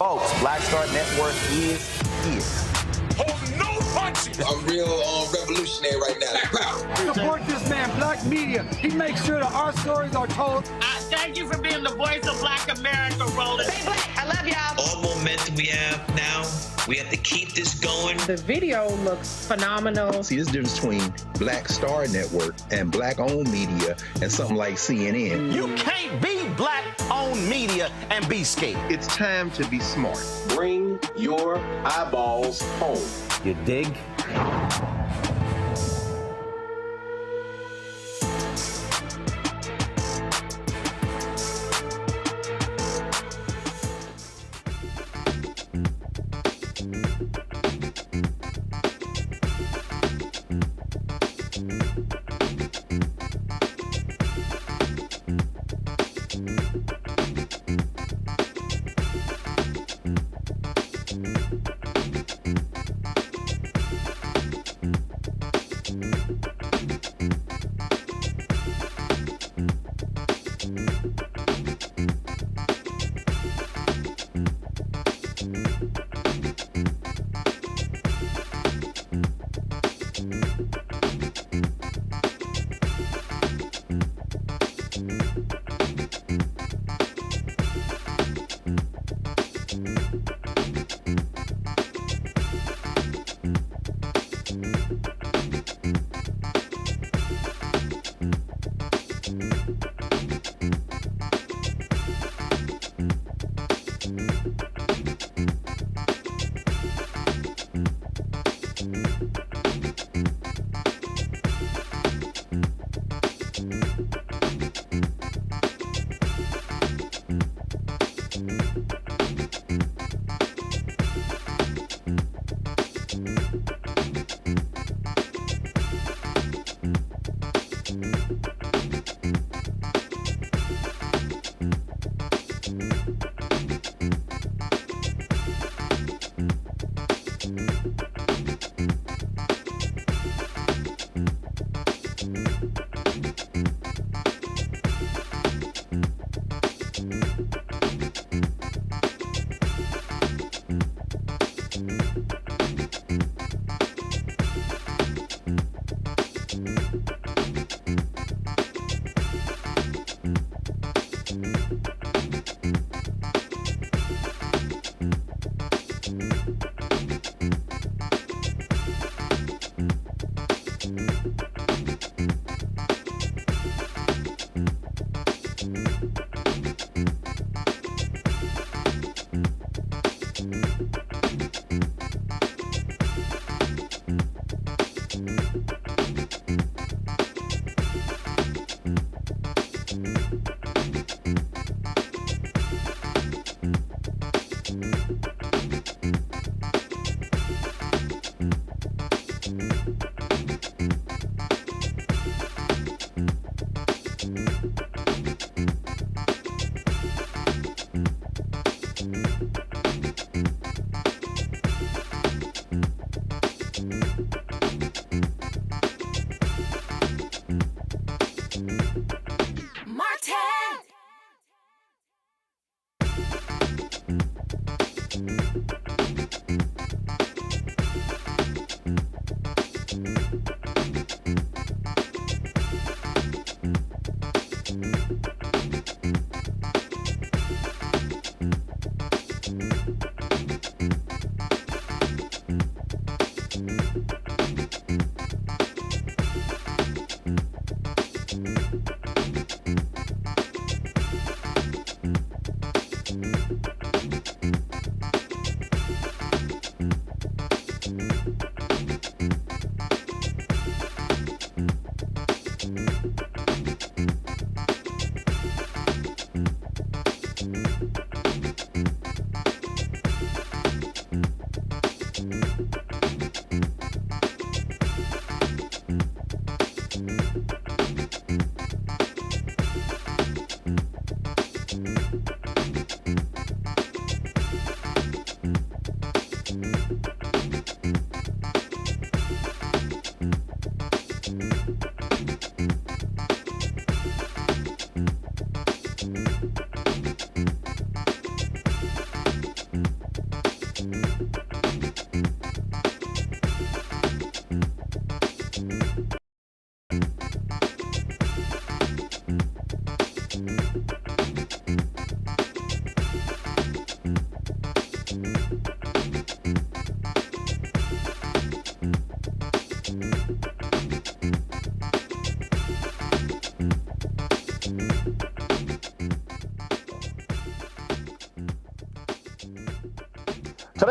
Folks, Black Star Network is here. Hold no punches! I'm real revolutionary right now. Black power. Support this man, Black Media. He makes sure that our stories are told. Thank you for being the voice of Black America, Roland. Stay black. I love y'all. All momentum we have now, we have to keep this going. The video looks phenomenal. See, this difference between Black Star Network and Black-owned media and something like CNN. You can't be Black-owned media and be scared. It's time to be smart. Bring your eyeballs home. You dig?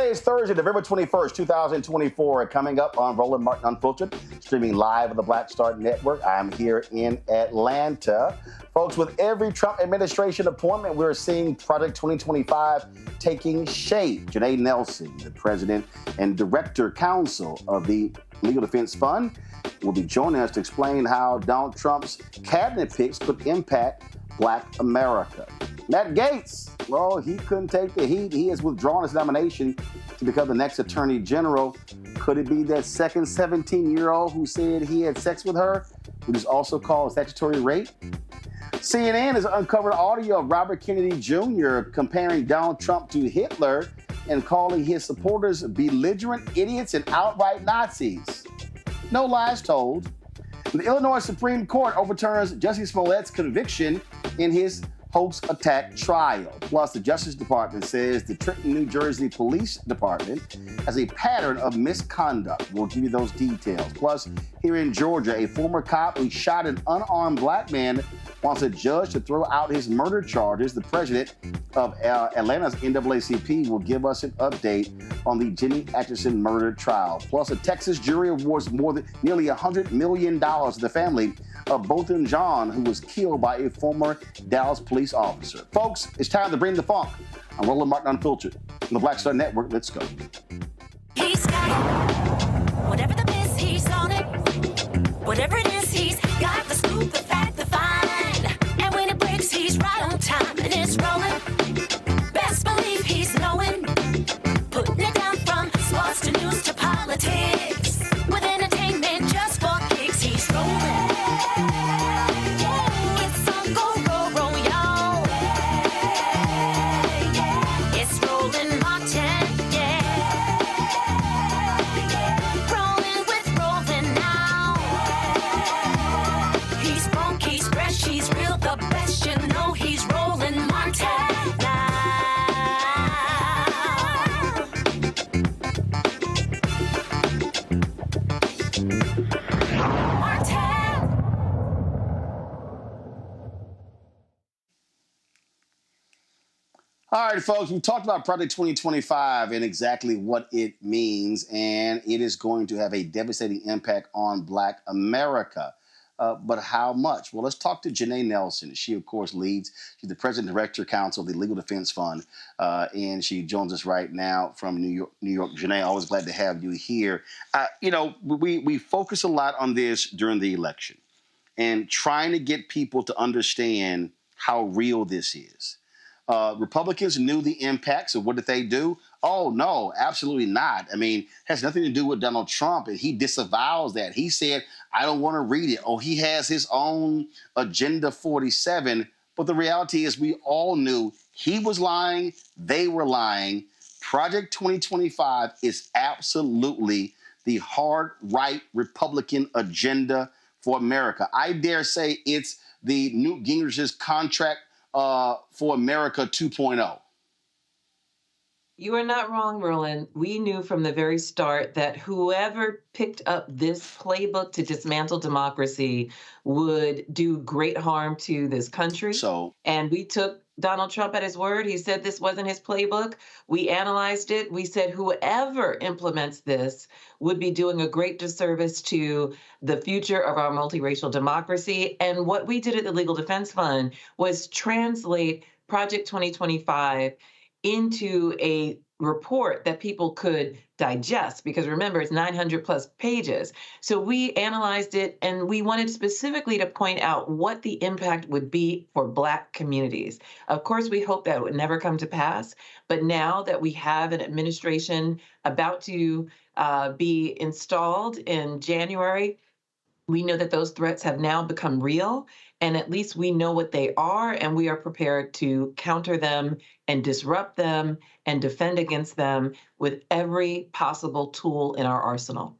Today is Thursday, November 21st, 2024. Coming up on Roland Martin Unfiltered, streaming live on the Black Star Network. I'm here in Atlanta. Folks, with every Trump administration appointment, we're seeing Project 2025 taking shape. Janai Nelson, the president and director-counsel of the Legal Defense Fund, will be joining us to explain how Donald Trump's cabinet picks could impact Black America. Matt Gaetz, well, he couldn't take the heat. He has withdrawn his nomination to become the next attorney general. Could it be that second 17-year-old who said he had sex with her, which is also called statutory rape? CNN has uncovered audio of Robert Kennedy Jr. comparing Donald Trump to Hitler and calling his supporters belligerent idiots and outright Nazis. No lies told. The Illinois Supreme Court overturns Jussie Smollett's conviction in his hoax attack trial. Plus, the Justice Department says the Trenton, New Jersey Police Department has a pattern of misconduct. We'll give you those details. Plus, here in Georgia, a former cop who shot an unarmed black man wants a judge to throw out his murder charges. The president of Atlanta's NAACP will give us an update on the Jimmy Atchison murder trial. Plus, a Texas jury awards nearly $100 million to the family of Bolton John, who was killed by a former Dallas police officer. Folks, it's time to bring the funk. I'm Roland Martin Unfiltered on the Black Star Network. Let's go. He's got it. Whatever the miss, he's on it. Whatever it is, he's got the scoop, the fact, the find. And when it breaks, he's right on time and it's rolling. Best believe he's knowing. Putting it down from sports to news to politics. With entertainment just for kicks, he's rolling. It's on go, roll, y'all. It's Roland Martin, yeah. Rolling with Roland now. He's funk, he's fresh, he's real, the best, you know he's Roland Martin now. All right, folks, we talked about Project 2025 and exactly what it means, and it is going to have a devastating impact on Black America. But how much? Well, let's talk to Janai Nelson. She, of course, she's the president and director counsel of the Legal Defense Fund, and she joins us right now from New York. Janai, always glad to have you here. We focus a lot on this during the election and trying to get people to understand how real this is. Republicans knew the impact, so what did they do? Oh, no, absolutely not. I mean, it has nothing to do with Donald Trump, and he disavows that. He said, I don't want to read it. Oh, he has his own Agenda 47. But the reality is we all knew he was lying, they were lying. Project 2025 is absolutely the hard right Republican agenda for America. I dare say it's the Newt Gingrich's contract for America 2.0. You are not wrong, Roland. We knew from the very start that whoever picked up this playbook to dismantle democracy would do great harm to this country. And we took Donald Trump at his word. He said this wasn't his playbook. We analyzed it. We said whoever implements this would be doing a great disservice to the future of our multiracial democracy. And what we did at the Legal Defense Fund was translate Project 2025 into a report that people could digest, because remember, it's 900 plus pages. So we analyzed it, and we wanted specifically to point out what the impact would be for Black communities. Of course, we hope that would never come to pass, but now that we have an administration about to be installed in January, we know that those threats have now become real, and at least we know what they are, and we are prepared to counter them and disrupt them and defend against them with every possible tool in our arsenal.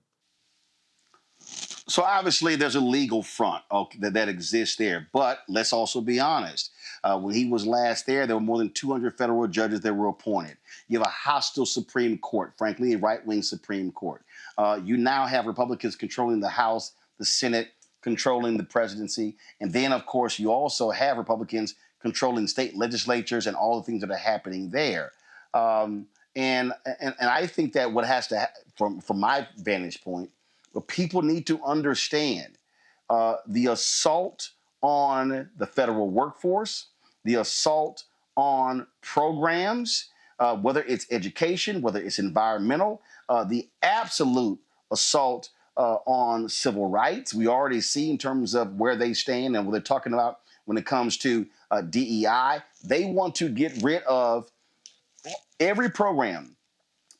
So obviously there's a legal front that exists there, but let's also be honest. When he was last there were more than 200 federal judges that were appointed. You have a hostile Supreme Court, frankly, a right-wing Supreme Court. You now have Republicans controlling the House, the Senate, controlling the presidency. And then, of course, you also have Republicans controlling state legislatures and all the things that are happening there. And I think that what has to, from my vantage point, what people need to understand the assault on the federal workforce, the assault on programs, whether it's education, whether it's environmental, the absolute assault on civil rights. We already see in terms of where they stand and what they're talking about when it comes to DEI. They want to get rid of every program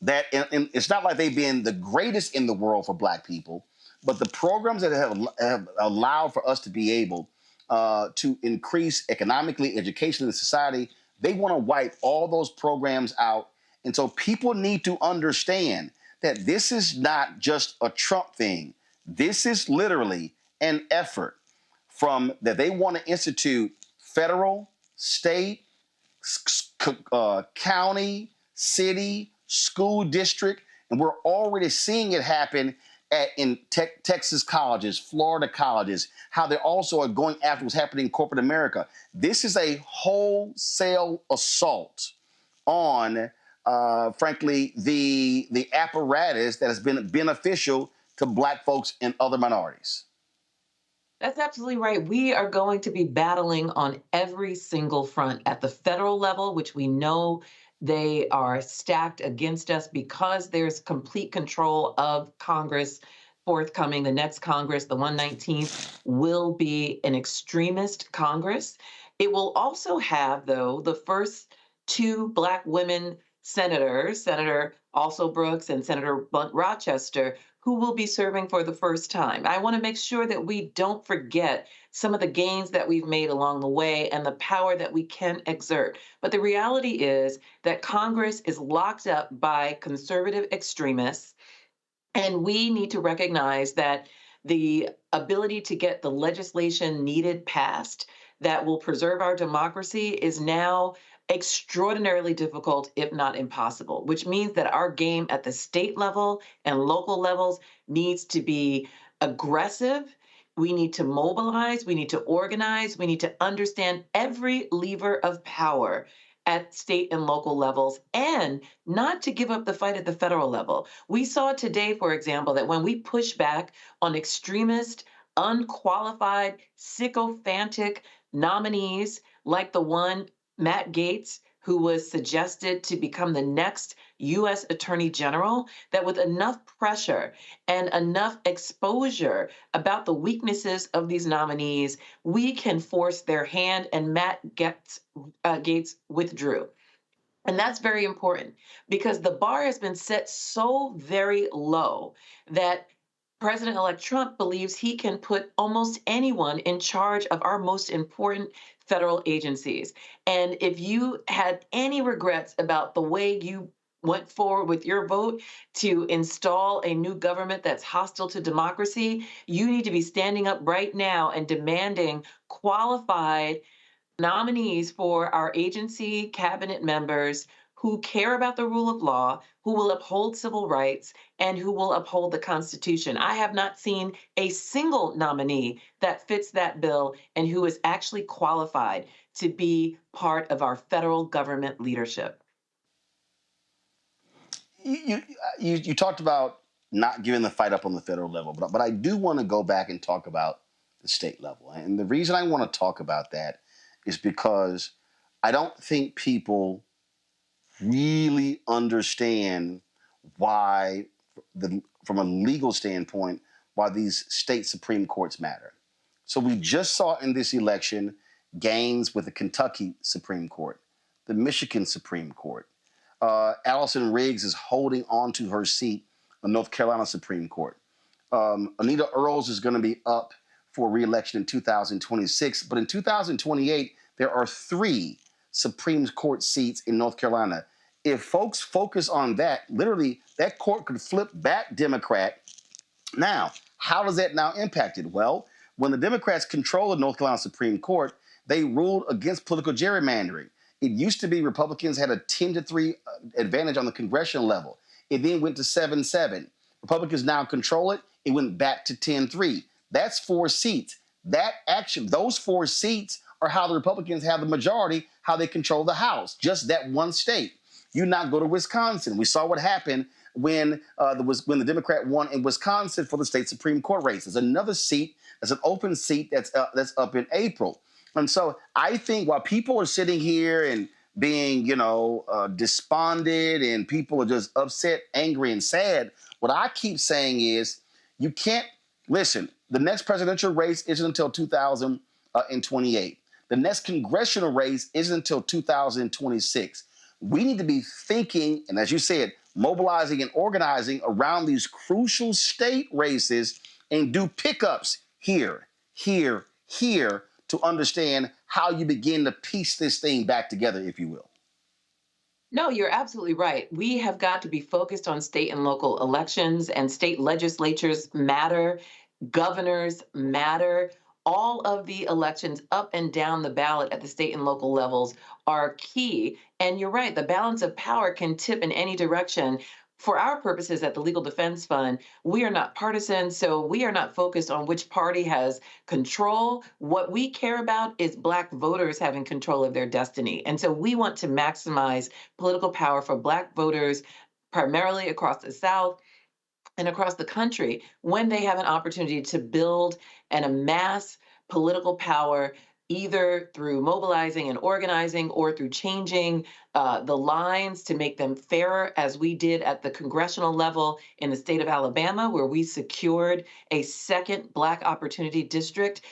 that, and it's not like they've been the greatest in the world for Black people, but the programs that have allowed for us to be able to increase economically, education in society, they want to wipe all those programs out. And so people need to understand that this is not just a Trump thing. This is literally an effort from that they want to institute federal, state, county, city, school district, and we're already seeing it happen in Texas colleges, Florida colleges, how they also are going after what's happening in corporate America. This is a wholesale assault on, frankly, the apparatus that has been beneficial to Black folks and other minorities. That's absolutely right. We are going to be battling on every single front at the federal level, which we know they are stacked against us because there's complete control of Congress forthcoming. The next Congress, the 119th, will be an extremist Congress. It will also have, though, the first two Black women senators, Senator Also Brooks and Senator Blunt Rochester, who will be serving for the first time. I want to make sure that we don't forget some of the gains that we've made along the way and the power that we can exert. But the reality is that Congress is locked up by conservative extremists, and we need to recognize that the ability to get the legislation needed passed that will preserve our democracy is now extraordinarily difficult, if not impossible, which means that our game at the state level and local levels needs to be aggressive. We need to mobilize, we need to organize, we need to understand every lever of power at state and local levels, and not to give up the fight at the federal level. We saw today, for example, that when we push back on extremist, unqualified, sycophantic nominees like the one Matt Gaetz, who was suggested to become the next U.S. Attorney General, that with enough pressure and enough exposure about the weaknesses of these nominees, we can force their hand, and Matt Gaetz withdrew. And that's very important because the bar has been set so very low that President-elect Trump believes he can put almost anyone in charge of our most important federal agencies. And if you had any regrets about the way you went forward with your vote to install a new government that's hostile to democracy, you need to be standing up right now and demanding qualified nominees for our agency cabinet members who care about the rule of law, who will uphold civil rights, and who will uphold the Constitution. I have not seen a single nominee that fits that bill and who is actually qualified to be part of our federal government leadership. You talked about not giving the fight up on the federal level, but I do want to go back and talk about the state level. And the reason I want to talk about that is because I don't think people really understand why, from a legal standpoint, why these state Supreme Courts matter. So we just saw in this election gains with the Kentucky Supreme Court, the Michigan Supreme Court. Allison Riggs is holding on to her seat on North Carolina Supreme Court. Anita Earls is going to be up for re-election in 2026, but in 2028, there are 3 Supreme Court seats in North Carolina. If folks focus on that, literally, that court could flip back Democrat. Now, how does that now impact it? Well, when the Democrats control the North Carolina Supreme Court, they ruled against political gerrymandering. It used to be Republicans had a 10-3 advantage on the congressional level. It then went to 7-7. Republicans now control it. It went back to 10-3. That's 4 seats. Those 4 seats are how the Republicans have the majority, how they control the House, just that one state. You not go to Wisconsin. We saw what happened when when the Democrat won in Wisconsin for the state Supreme Court race. There's another seat, that's an open seat that's up in April. And so I think while people are sitting here and being, despondent and people are just upset, angry, and sad, what I keep saying is you can't listen. The next presidential race isn't until 2028. The next congressional race isn't until 2026. We need to be thinking, and as you said, mobilizing and organizing around these crucial state races and do pickups here, here, here to understand how you begin to piece this thing back together, if you will. No, you're absolutely right. We have got to be focused on state and local elections, and state legislatures matter, governors matter. All of the elections up and down the ballot at the state and local levels are key. And you're right, the balance of power can tip in any direction. For our purposes at the Legal Defense Fund, we are not partisan, so we are not focused on which party has control. What we care about is Black voters having control of their destiny. And so we want to maximize political power for Black voters, primarily across the South and across the country, when they have an opportunity to build and amass political power, either through mobilizing and organizing or through changing the lines to make them fairer, as we did at the congressional level in the state of Alabama, where we secured a second Black opportunity district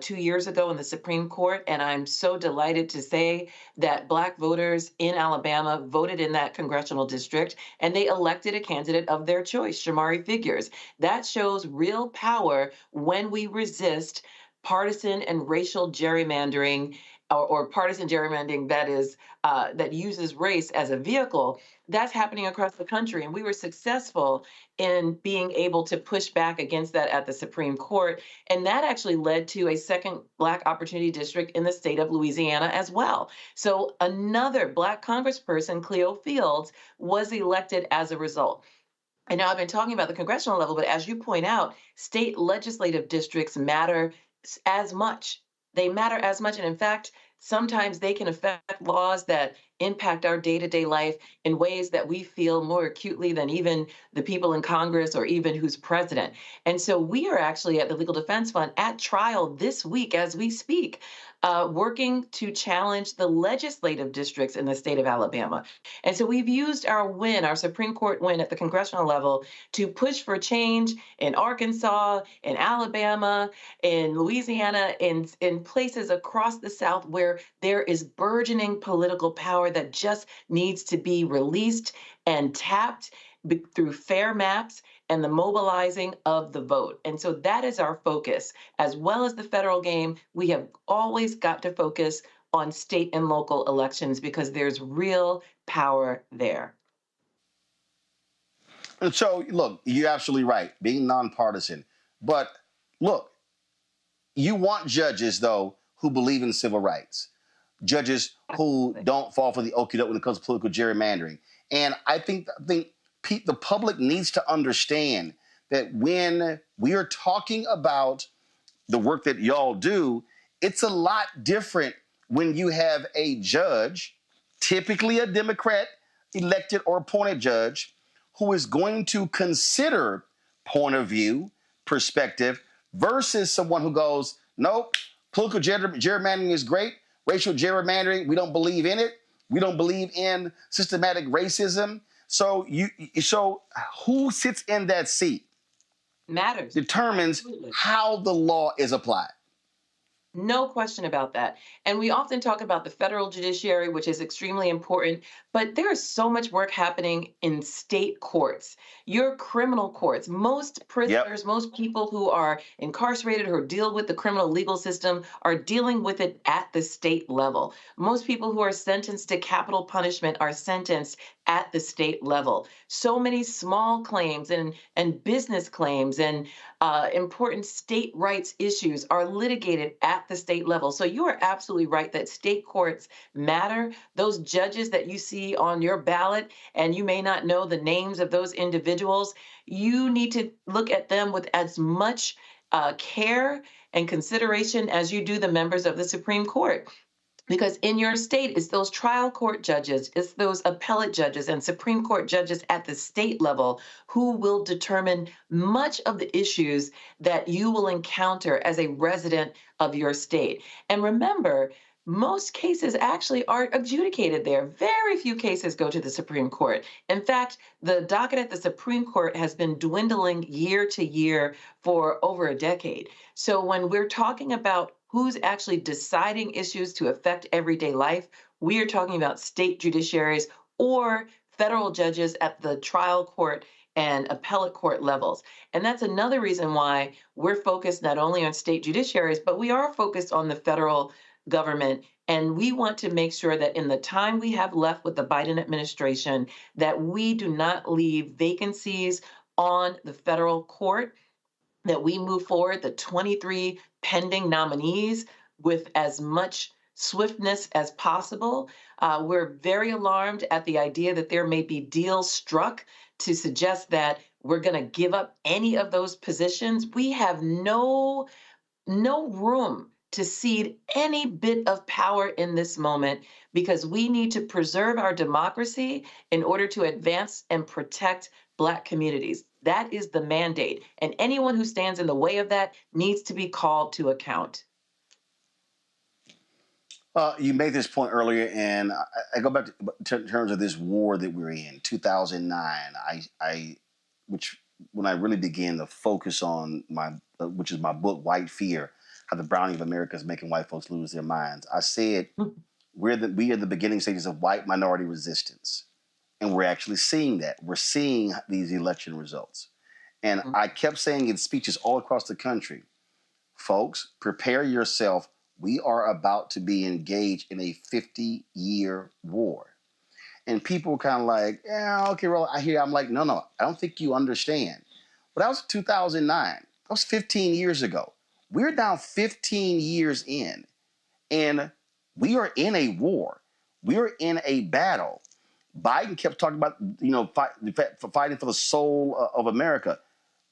2 years ago in the Supreme Court. And I'm so delighted to say that Black voters in Alabama voted in that congressional district, and they elected a candidate of their choice, Shamari Figures. That shows real power when we resist partisan and racial gerrymandering, or partisan gerrymandering that uses race as a vehicle. That's happening across the country, and we were successful in being able to push back against that at the Supreme Court, and that actually led to a second Black opportunity district in the state of Louisiana as well. So another Black congressperson, Cleo Fields, was elected as a result. And now I've been talking about the congressional level, but as you point out, state legislative districts matter as much. They matter as much. And in fact, sometimes they can affect laws that impact our day-to-day life in ways that we feel more acutely than even the people in Congress or even who's president. And so we are actually at the Legal Defense Fund at trial this week as we speak, working to challenge the legislative districts in the state of Alabama. And so we've used our Supreme Court win at the congressional level to push for change in Arkansas, in Alabama, in Louisiana, in places across the South where there is burgeoning political power that just needs to be released and tapped through fair maps and the mobilizing of the vote. And so that is our focus. As well as the federal game, we have always got to focus on state and local elections because there's real power there. And so, look, you're absolutely right, being nonpartisan. But look, you want judges, though, who believe in civil rights. Judges who don't fall for the okie doke when it comes to political gerrymandering. And I think the public needs to understand that when we are talking about the work that y'all do, it's a lot different when you have a judge, typically a Democrat elected or appointed judge, who is going to consider point of view, perspective, versus someone who goes, nope, political gerrymandering is great. Racial gerrymandering, we don't believe in it. We don't believe in systematic racism. So who sits in that seat matters. Determines Absolutely. How the law is applied. No question about that. And we often talk about the federal judiciary, which is extremely important, but there is so much work happening in state courts, your criminal courts. Most prisoners, most people who are incarcerated or deal with the criminal legal system are dealing with it at the state level. Most people who are sentenced to capital punishment are sentenced at the state level. So many small claims and business claims and important state rights issues are litigated at the state level. So you are absolutely right that state courts matter. Those judges that you see on your ballot, and you may not know the names of those individuals, you need to look at them with as much care and consideration as you do the members of the Supreme Court. Because in your state, it's those trial court judges, it's those appellate judges and Supreme Court judges at the state level who will determine much of the issues that you will encounter as a resident of your state. And remember, most cases actually are adjudicated there. Very few cases go to the Supreme Court. In fact, the docket at the Supreme Court has been dwindling year to year for over a decade. So when we're talking about who's actually deciding issues to affect everyday life, we are talking about state judiciaries or federal judges at the trial court and appellate court levels. And that's another reason why we're focused not only on state judiciaries, but we are focused on the federal government. And we want to make sure that in the time we have left with the Biden administration, that we do not leave vacancies on the federal court, that we move forward the 23 pending nominees with as much swiftness as possible. We're very alarmed at the idea that there may be deals struck to suggest that we're going to give up any of those positions. We have no room to cede any bit of power in this moment because we need to preserve our democracy in order to advance and protect Black communities. That is the mandate. And anyone who stands in the way of that needs to be called to account. You made this point earlier, and I go back to in terms of this war that we're in, 2009. Which when I really began to focus on which is my book, White Fear, how the browning of America is making white folks lose their minds. I said we are the beginning stages of white minority resistance, and we're actually seeing that. We're seeing these election results, and I kept saying in speeches all across the country, folks, prepare yourself. We are about to be engaged in a 50-year war. And people were kind of like, yeah, okay, well, I hear. I'm like, no, I don't think you understand. But that was 2009. That was 15 years ago. We're now 15 years in, and we are in a war. We are in a battle. Biden kept talking about, fighting for the soul of America.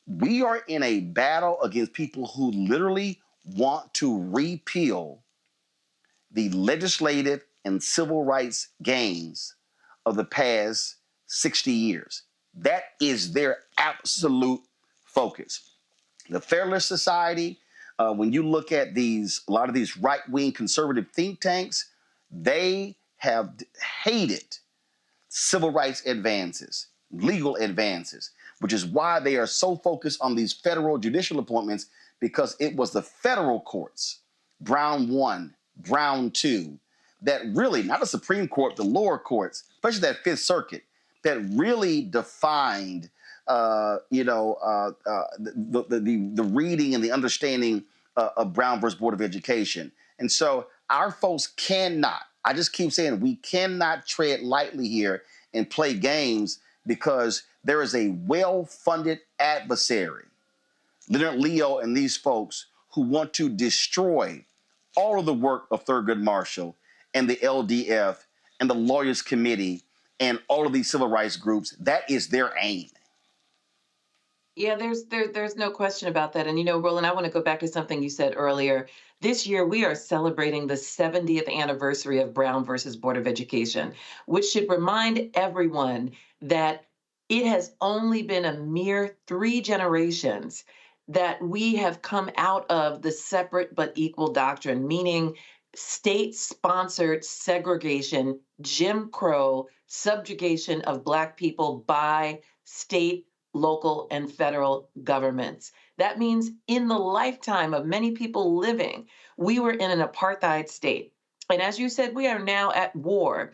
We are in a battle against people who literally want to repeal the legislative and civil rights gains of the past 60 years. That is their absolute focus. The Federalist Society, when you look at a lot of these right-wing conservative think tanks, they have hated civil rights advances, legal advances, which is why they are so focused on these federal judicial appointments, because it was the federal courts, Brown 1, Brown 2, that really, not the Supreme Court, the lower courts, especially that Fifth Circuit, that really defined the reading and the understanding of Brown versus Board of Education. And so our folks cannot, I just keep saying, we cannot tread lightly here and play games, because there is a well-funded adversary, Leonard Leo and these folks, who want to destroy all of the work of Thurgood Marshall and the LDF and the Lawyers Committee and all of these civil rights groups. That is their aim. Yeah, there's no question about that. And Roland, I want to go back to something you said earlier. This year, we are celebrating the 70th anniversary of Brown versus Board of Education, which should remind everyone that it has only been a mere 3 generations that we have come out of the separate but equal doctrine, meaning state-sponsored segregation, Jim Crow, subjugation of Black people by state, local, and federal governments. That means in the lifetime of many people living, we were in an apartheid state. And as you said, we are now at war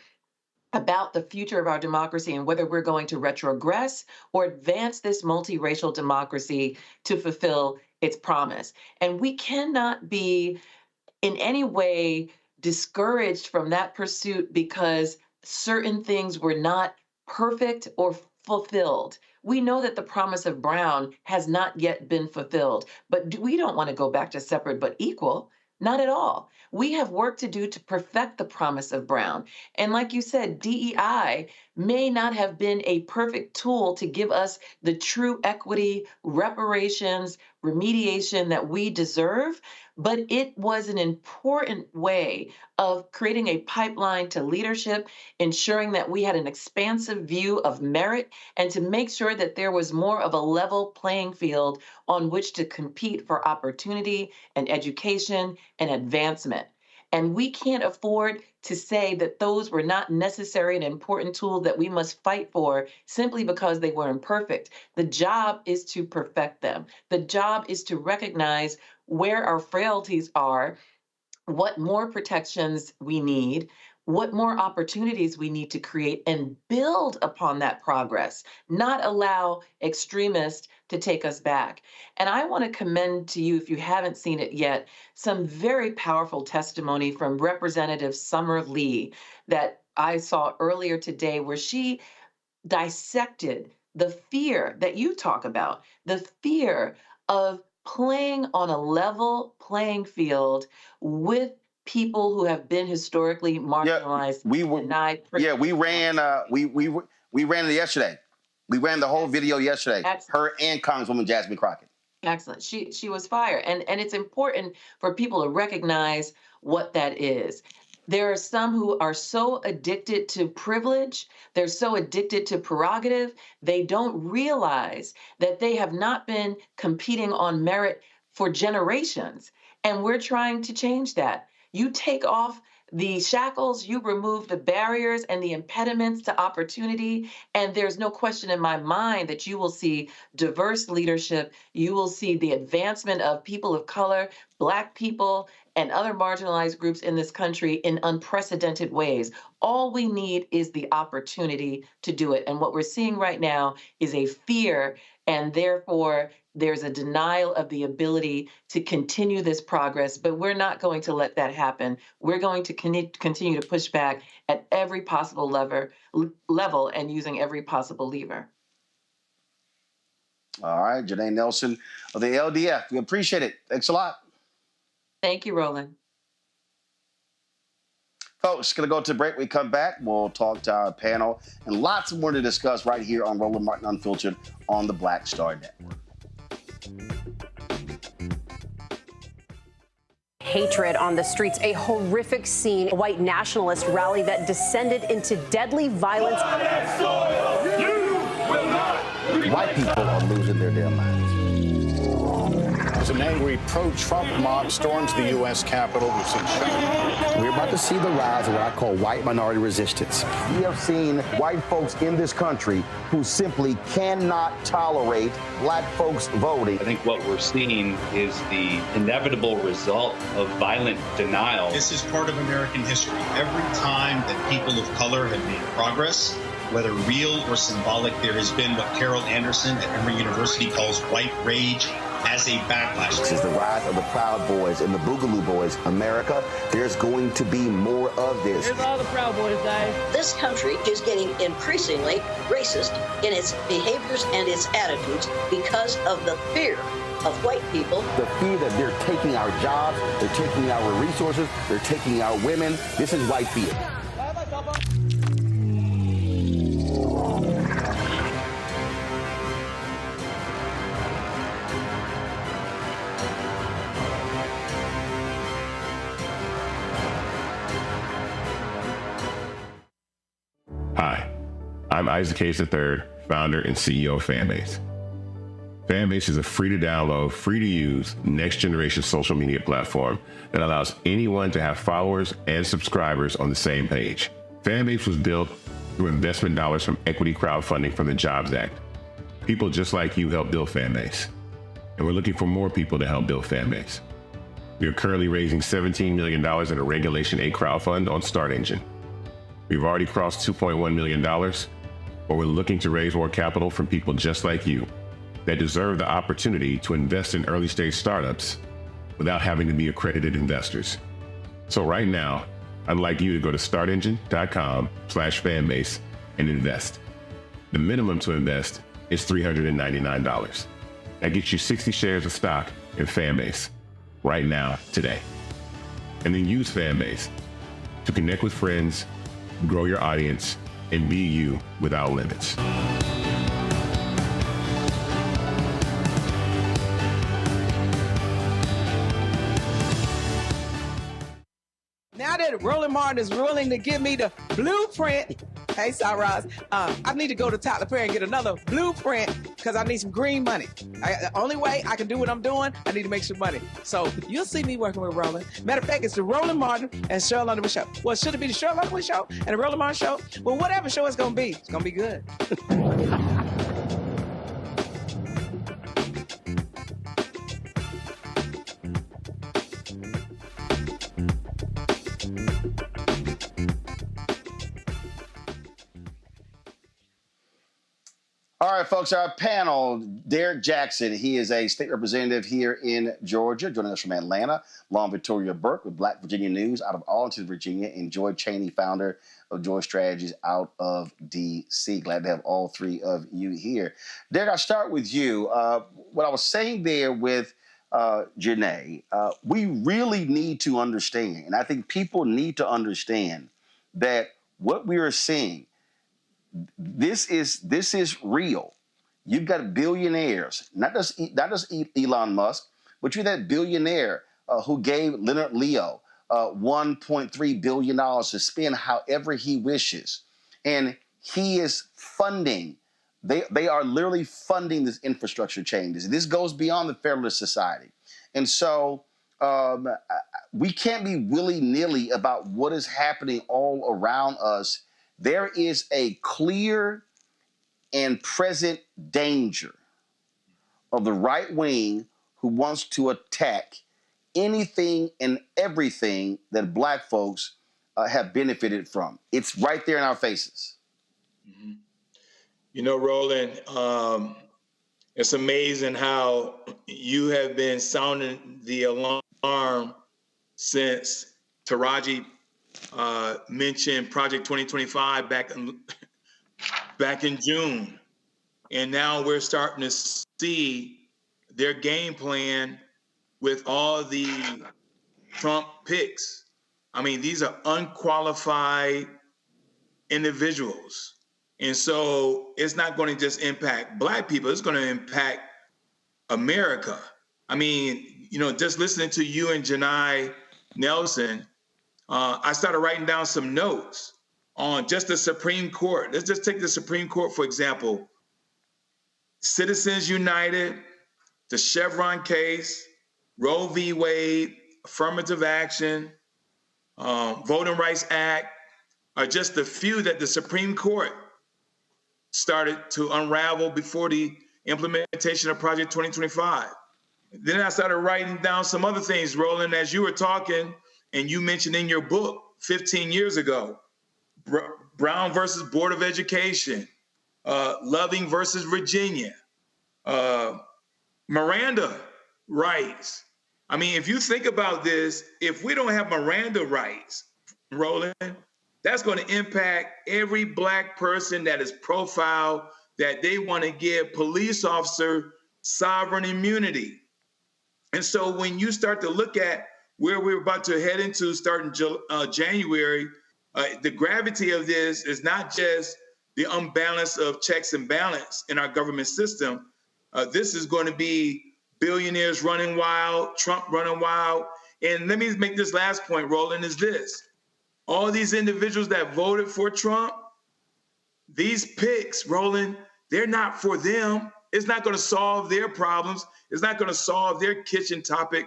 about the future of our democracy and whether we're going to retrogress or advance this multiracial democracy to fulfill its promise. And we cannot be in any way discouraged from that pursuit because certain things were not perfect or fulfilled. We know that the promise of Brown has not yet been fulfilled, but we don't want to go back to separate but equal. Not at all. We have work to do to perfect the promise of Brown. And like you said, DEI may not have been a perfect tool to give us the true equity, reparations, remediation that we deserve, but it was an important way of creating a pipeline to leadership, ensuring that we had an expansive view of merit, and to make sure that there was more of a level playing field on which to compete for opportunity and education and advancement. And we can't afford to say that those were not necessary and important tools that we must fight for simply because they were imperfect. The job is to perfect them. The job is to recognize where our frailties are, what more protections we need, what more opportunities we need to create, and build upon that progress, not allow extremists to take us back. And I want to commend to you, if you haven't seen it yet, some very powerful testimony from Representative Summer Lee that I saw earlier today, where she dissected the fear that you talk about, the fear of playing on a level playing field with people who have been historically marginalized, denied. Yeah, we ran it yesterday. We ran the whole video yesterday. Her and Congresswoman Jasmine Crockett. Excellent. She was fire. And it's important for people to recognize what that is. There are some who are so addicted to privilege, they're so addicted to prerogative, they don't realize that they have not been competing on merit for generations. And we're trying to change that. You take off the shackles, you remove the barriers and the impediments to opportunity, and there's no question in my mind that you will see diverse leadership, you will see the advancement of people of color, Black people, and other marginalized groups in this country in unprecedented ways. All we need is the opportunity to do it. And what we're seeing right now is a fear, and therefore there's a denial of the ability to continue this progress, but we're not going to let that happen. We're going to continue to push back at every possible level and using every possible lever. All right, Janai Nelson of the LDF. We appreciate it. Thanks a lot. Thank you, Roland. Folks, going to go to break. We come back. We'll talk to our panel and lots more to discuss right here on Roland Martin Unfiltered on the Black Star Network. Hatred on the streets, a horrific scene, a white nationalist rally that descended into deadly violence. White people are losing their damn minds. As an angry pro-Trump mob storms the U.S. Capitol, we've seen We're about to see the rise of what I call white minority resistance. We have seen white folks in this country who simply cannot tolerate Black folks voting. I think what we're seeing is the inevitable result of violent denial. This is part of American history. Every time that people of color have made progress, whether real or symbolic, there has been what Carol Anderson at Emory University calls white rage as a backlash. This is the rise of the Proud Boys and the Boogaloo Boys. America, there's going to be more of this. Here's all the Proud Boys, guys. This country is getting increasingly racist in its behaviors and its attitudes because of the fear of white people. The fear that they're taking our jobs, they're taking our resources, they're taking our women. This is white fear. Hi, I'm Isaac Hayes III, founder and CEO of Fanbase. Fanbase is a free-to-download, free-to-use, next-generation social media platform that allows anyone to have followers and subscribers on the same page. Fanbase was built through investment dollars from equity crowdfunding from the Jobs Act. People just like you helped build Fanbase, and we're looking for more people to help build Fanbase. We are currently raising $17 million in a Regulation A crowdfund on Start Engine. We've already crossed $2.1 million, but we're looking to raise more capital from people just like you that deserve the opportunity to invest in early-stage startups without having to be accredited investors. So right now, I'd like you to go to startengine.com/fanbase and invest. The minimum to invest is $399. That gets you 60 shares of stock in Fanbase right now, today. And then use Fanbase to connect with friends, grow your audience, and be you without limits. Now that Roland Martin is willing to give me the blueprint, hey, Cyrus, I need to go to Tyler Perry and get another blueprint because I need some green money. The only way I can do what I'm doing, I need to make some money. So you'll see me working with Roland. Matter of fact, it's the Roland Martin and Cheryl Underwood show. Well, should it be the Cheryl Underwood show and the Roland Martin show? Well, whatever show it's going to be, it's going to be good. All right, folks, our panel, Derek Jackson. He is a state representative here in Georgia, joining us from Atlanta. Long Victoria Burke with Black Virginia News out of Arlington, Virginia, and Joy Chaney, founder of Joy Strategies out of D.C. Glad to have all three of you here. Derek, I'll start with you. What I was saying there with Janai, we really need to understand, and I think people need to understand that what we are seeing, this is real. You've got billionaires, not just Elon Musk, but you're that billionaire who gave Leonard Leo $1.3 billion to spend however he wishes. And he is funding, they are literally funding this infrastructure changes. This goes beyond the Federalist Society. And so we can't be willy-nilly about what is happening all around us. There is a clear and present danger of the right wing who wants to attack anything and everything that Black folks have benefited from. It's right there in our faces. Mm-hmm. You know, Roland, it's amazing how you have been sounding the alarm since Taraji mentioned Project 2025 back in June. And now we're starting to see their game plan with all the Trump picks. I mean, these are unqualified individuals. And so it's not going to just impact Black people, it's going to impact America. I mean, you know, just listening to you and Janai Nelson, I started writing down some notes on just the Supreme Court. Let's just take the Supreme Court, for example. Citizens United, the Chevron case, Roe v. Wade, affirmative action, Voting Rights Act are just the few that the Supreme Court started to unravel before the implementation of Project 2025. Then I started writing down some other things, Roland, as you were talking, and you mentioned in your book 15 years ago, Brown versus Board of Education, Loving versus Virginia, Miranda rights. I mean, if you think about this, if we don't have Miranda rights, Roland, that's going to impact every Black person that is profiled, that they want to give police officer sovereign immunity. And so when you start to look at where we're about to head into starting January, the gravity of this is not just the unbalance of checks and balance in our government system. This is going to be billionaires running wild, Trump running wild. And let me make this last point, Roland, is this. All these individuals that voted for Trump, these picks, Roland, they're not for them. It's not going to solve their problems. It's not going to solve their kitchen topic,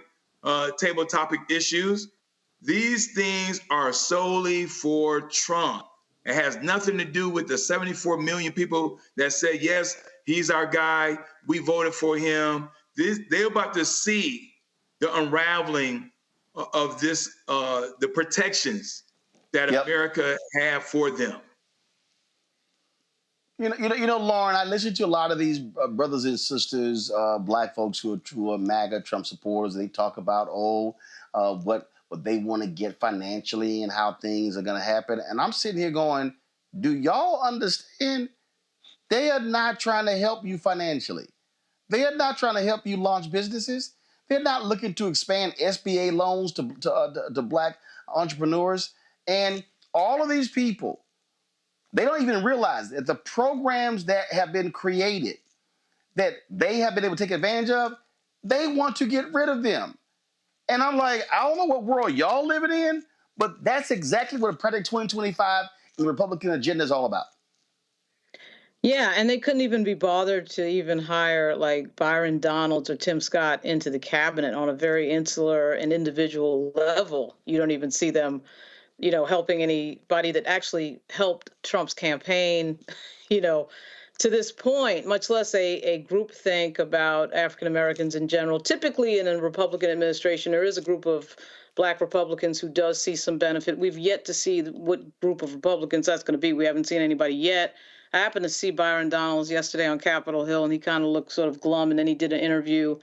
table topic issues. These things are solely for Trump. It has nothing to do with the 74 million people that said, yes, he's our guy. We voted for him. They're about to see the unraveling of this, the protections that America have for them. You know, Lauren, I listen to a lot of these brothers and sisters, Black folks who are MAGA Trump supporters. They talk about, what they want to get financially and how things are going to happen. And I'm sitting here going, do y'all understand? They are not trying to help you financially. They are not trying to help you launch businesses. They're not looking to expand SBA loans to Black entrepreneurs. And all of these people They don't even realize that the programs that have been created, that they have been able to take advantage of, they want to get rid of them. And I'm like, I don't know what world y'all living in, but that's exactly what Project 2025 and the Republican agenda is all about. Yeah, and they couldn't even be bothered to even hire like Byron Donalds or Tim Scott into the cabinet on a very insular and individual level. You don't even see them, helping anybody that actually helped Trump's campaign, to this point, much less a group think about African Americans in general. Typically in a Republican administration, there is a group of Black Republicans who does see some benefit. We've yet to see what group of Republicans that's going to be. We haven't seen anybody yet. I happened to see Byron Donalds yesterday on Capitol Hill, and he kind of looked sort of glum, and then he did an interview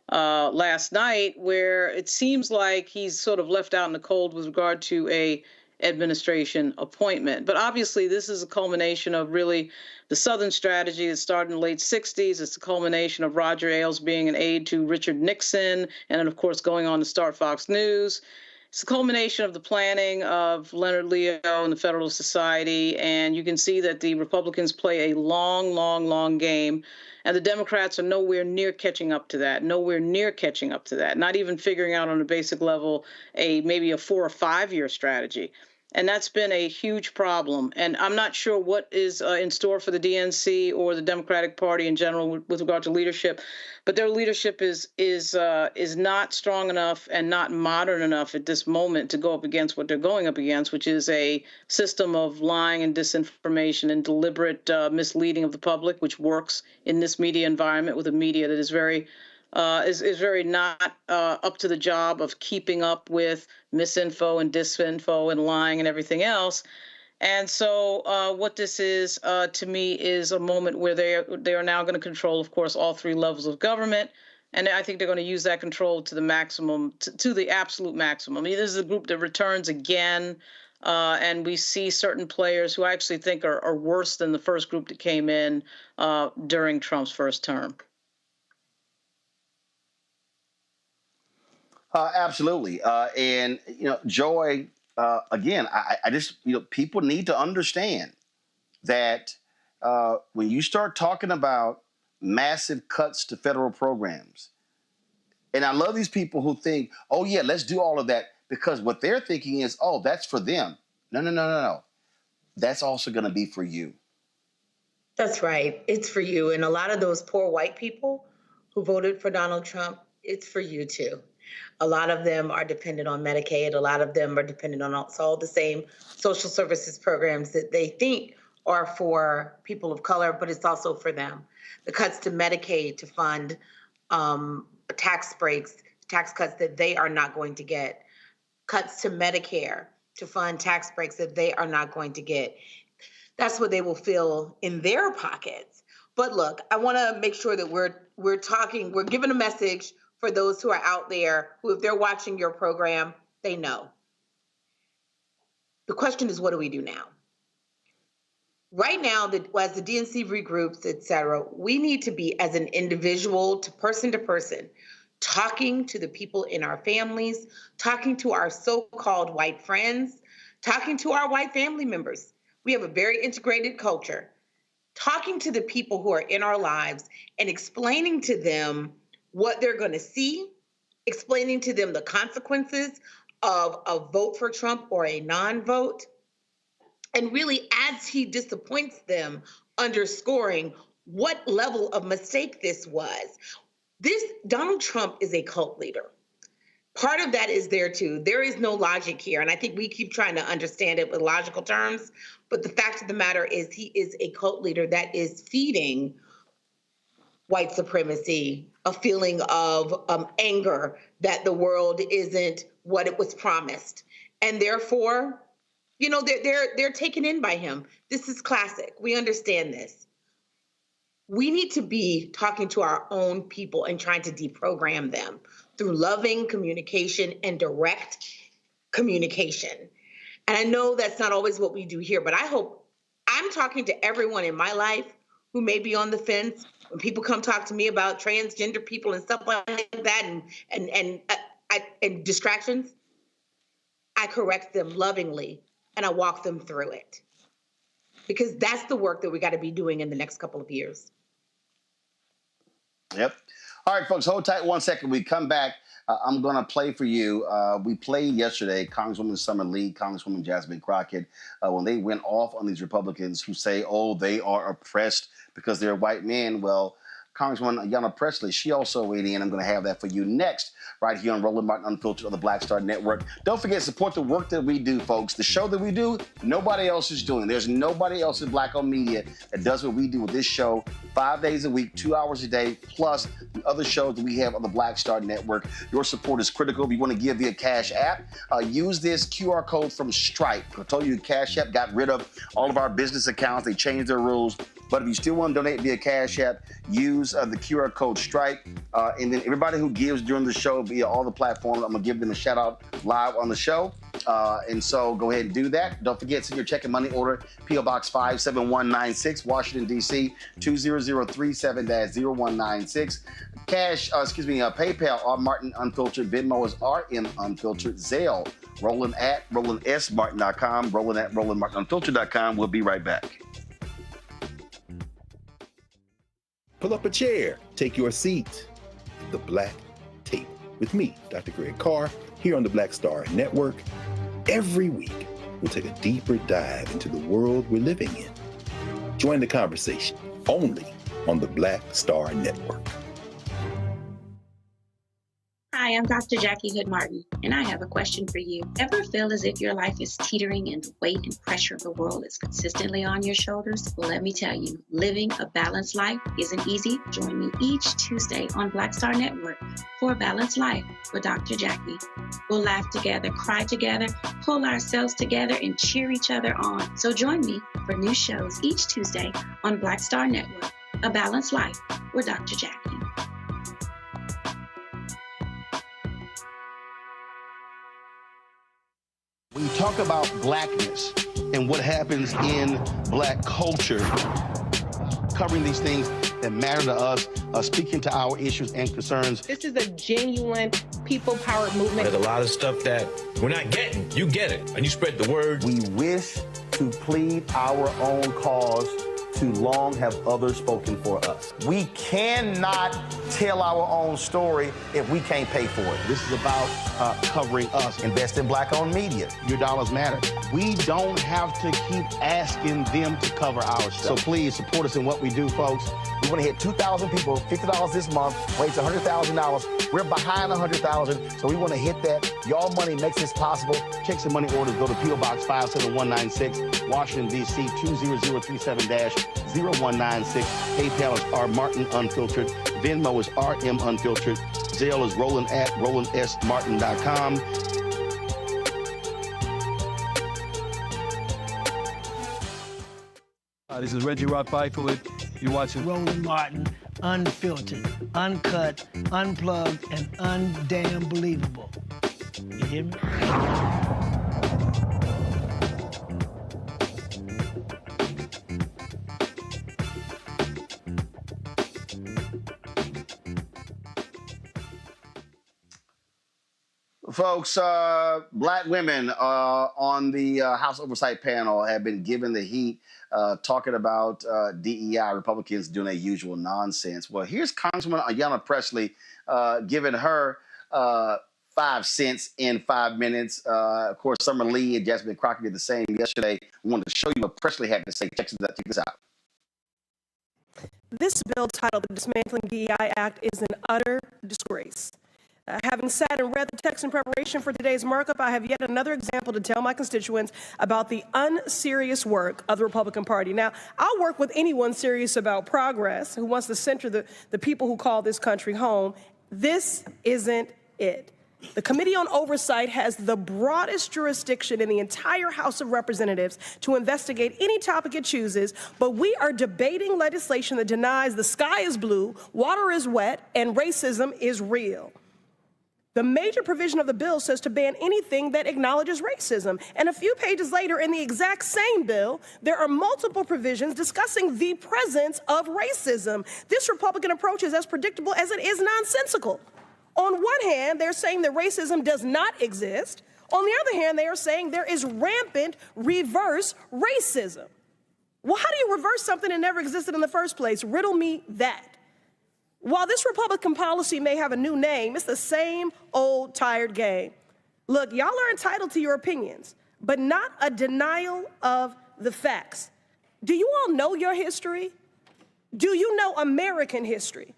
last night where it seems like he's sort of left out in the cold with regard to a administration appointment. But obviously, this is a culmination of really the Southern strategy that started in the late 60s. It's the culmination of Roger Ailes being an aide to Richard Nixon, and then, of course, going on to start Fox News. It's the culmination of the planning of Leonard Leo and the Federalist Society, and you can see that the Republicans play a long, long, long game, and the Democrats are nowhere near catching up to that, not even figuring out on a basic level maybe a 4 or 5 year strategy. And that's been a huge problem. And I'm not sure what is in store for the DNC or the Democratic Party in general with regard to leadership, but their leadership is not strong enough and not modern enough at this moment to go up against what they're going up against, which is a system of lying and disinformation and deliberate misleading of the public, which works in this media environment with a media that is very not up to the job of keeping up with misinfo and disinfo and lying and everything else. And so what this is, to me, is a moment where they are now going to control, of course, all 3 levels of government. And I think they're going to use that control to the maximum, to the absolute maximum. I mean, this is a group that returns again. And we see certain players who I actually think are worse than the first group that came in during Trump's first term. Absolutely. And, Joy, again, I just, people need to understand that when you start talking about massive cuts to federal programs, and I love these people who think, oh, yeah, let's do all of that, because what they're thinking is, oh, that's for them. No. That's also going to be for you. That's right. It's for you. And a lot of those poor white people who voted for Donald Trump, it's for you, too. A lot of them are dependent on Medicaid. A lot of them are dependent on all the same social services programs that they think are for people of color, but it's also for them. The cuts to Medicaid to fund tax breaks, tax cuts that they are not going to get. Cuts to Medicare to fund tax breaks that they are not going to get. That's what they will feel in their pockets. But look, I want to make sure that we're giving a message for those who are out there who, if they're watching your program, they know. The question is, what do we do now? Right now, as the DNC regroups, et cetera, we need to be, as an individual, to person, talking to the people in our families, talking to our so-called white friends, talking to our white family members. We have a very integrated culture. Talking to the people who are in our lives and explaining to them what they're going to see, explaining to them the consequences of a vote for Trump or a non-vote, and really, as he disappoints them, underscoring what level of mistake this was. Donald Trump is a cult leader. Part of that is there too. There is no logic here, and I think we keep trying to understand it with logical terms, but the fact of the matter is he is a cult leader that is feeding white supremacy, a feeling of anger that the world isn't what it was promised. And therefore, they're taken in by him. This is classic. We understand this. We need to be talking to our own people and trying to deprogram them through loving communication and direct communication. And I know that's not always what we do here, but I hope I'm talking to everyone in my life who may be on the fence. When people come talk to me about transgender people and stuff like that and distractions, I correct them lovingly and I walk them through it. because that's the work that we got to be doing in the next couple of years. Yep. All right, folks, hold tight 1 second. We come back. I'm going to play for you. We played yesterday Congresswoman Summer Lee, Congresswoman Jasmine Crockett, when they went off on these Republicans who say, oh, they are oppressed because they're white men. Well, Congresswoman Ayanna Pressley, she also weighed in. I'm going to have that for you next, right here on Roland Martin Unfiltered on the Black Star Network. Don't forget, support the work that we do, folks. The show that we do, nobody else is doing. There's nobody else in Black-owned media that does what we do with this show 5 days a week, 2 hours a day, plus the other shows that we have on the Black Star Network. Your support is critical. If you want to give via Cash App, use this QR code from Stripe. I told you Cash App got rid of all of our business accounts. They changed their rules. But if you still want to donate via Cash App, use the QR code Stripe. And then everybody who gives during the show via all the platforms, I'm going to give them a shout out live on the show. And so go ahead and do that. Don't forget, send your check and money order, P.O. Box 57196, Washington, D.C., 20037-0196. PayPal, R. Martin Unfiltered. Venmo is RM Unfiltered. Zelle, Roland at RolandSMartin.com, Roland at RolandMartinUnfiltered.com. We'll be right back. Pull up a chair, take your seat. The Black Table with me, Dr. Greg Carr, here on the Black Star Network. Every week, we'll take a deeper dive into the world we're living in. Join the conversation only on the Black Star Network. Hi, I'm Dr. Jackie Hood Martin, and I have a question for you. Ever feel as if your life is teetering and the weight and pressure of the world is consistently on your shoulders? Well, let me tell you, living a balanced life isn't easy. Join me each Tuesday on Black Star Network for A Balanced Life with Dr. Jackie. We'll laugh together, cry together, pull ourselves together, and cheer each other on. So join me for new shows each Tuesday on Black Star Network, A Balanced Life with Dr. Jackie. When you talk about blackness and what happens in Black culture, covering these things that matter to us, speaking to our issues and concerns. This is a genuine people-powered movement. There's a lot of stuff that we're not getting. You get it, and you spread the word. We wish to plead our own cause. Too long have others spoken for us. We cannot tell our own story if we can't pay for it. This is about covering us. Invest in Black-owned media. Your dollars matter. We don't have to keep asking them to cover our stuff. So please support us in what we do, folks. We want to hit 2,000 people, $50 this month, raise $100,000. We're behind 100,000, so we want to hit that. Y'all money makes this possible. Checks and money orders go to P.O. Box 57196, Washington, D.C., 20037-0196. PayPal is R. Martin Unfiltered. Venmo is RM Unfiltered. Zelle is Roland at RolandSMartin.com. This is Reggie Rock Byford. You're watching Roland Martin Unfiltered, Uncut, Unplugged, and Undamn Believable. You hear me? Folks, Black women on the House Oversight panel have been given the heat talking about DEI, Republicans doing their usual nonsense. Well, here's Congresswoman Ayanna Pressley giving her 5 cents in 5 minutes. Of course, Summer Lee and Jasmine Crockett did the same yesterday. We wanted to show you what Pressley had to say. Check this out. This bill titled the Dismantling DEI Act is an utter disgrace. Having sat and read the text in preparation for today's markup, I have yet another example to tell my constituents about the unserious work of the Republican Party. Now, I'll work with anyone serious about progress who wants to center the people who call this country home. This isn't it. The Committee on Oversight has the broadest jurisdiction in the entire House of Representatives to investigate any topic it chooses, but we are debating legislation that denies the sky is blue, water is wet, and racism is real. The major provision of the bill says to ban anything that acknowledges racism. And a few pages later in the exact same bill, there are multiple provisions discussing the presence of racism. This Republican approach is as predictable as it is nonsensical. On one hand, they're saying that racism does not exist. On the other hand, they are saying there is rampant reverse racism. Well, how do you reverse something that never existed in the first place? Riddle me that. While this Republican policy may have a new name, it's the same old tired game. Look, y'all are entitled to your opinions, but not a denial of the facts. Do you all know your history? Do you know American history?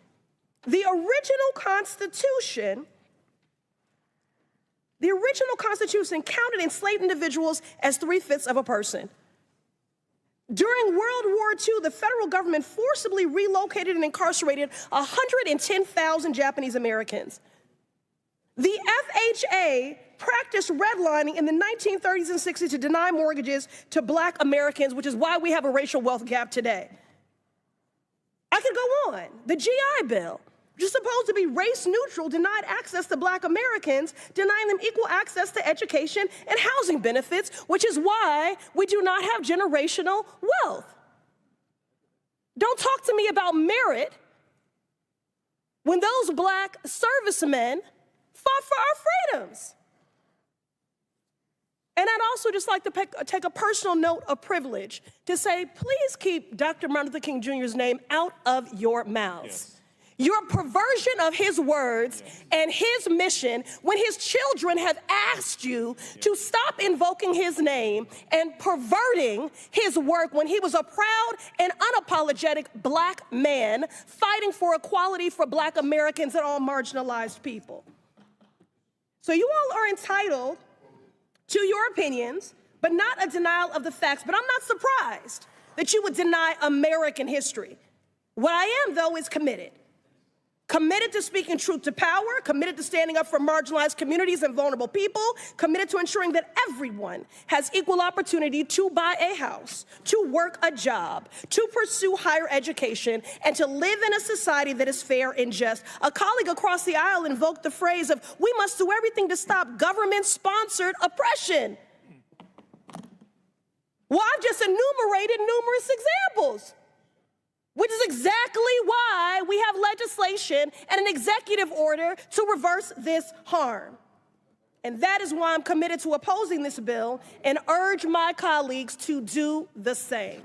The original Constitution counted enslaved individuals as 3/5 of a person. During World War II, the federal government forcibly relocated and incarcerated 110,000 Japanese Americans. The FHA practiced redlining in the 1930s and 60s to deny mortgages to Black Americans, which is why we have a racial wealth gap today. I could go on. The GI Bill, which is supposed to be race neutral, denied access to Black Americans, denying them equal access to education and housing benefits, which is why we do not have generational wealth. Don't talk to me about merit when those Black servicemen fought for our freedoms. And I'd also just like to take a personal note of privilege to say, please keep Dr. Martin Luther King Jr.'s name out of your mouths. Yes. Your perversion of his words and his mission when his children have asked you to stop invoking his name and perverting his work when he was a proud and unapologetic Black man fighting for equality for Black Americans and all marginalized people. So you all are entitled to your opinions, but not a denial of the facts. But I'm not surprised that you would deny American history. What I am, though, is committed. Committed to speaking truth to power, committed to standing up for marginalized communities and vulnerable people, committed to ensuring that everyone has equal opportunity to buy a house, to work a job, to pursue higher education, and to live in a society that is fair and just. A colleague across the aisle invoked the phrase of, we must do everything to stop government-sponsored oppression. Well, I've just enumerated numerous examples, which is exactly why we have legislation and an executive order to reverse this harm. And that is why I'm committed to opposing this bill and urge my colleagues to do the same.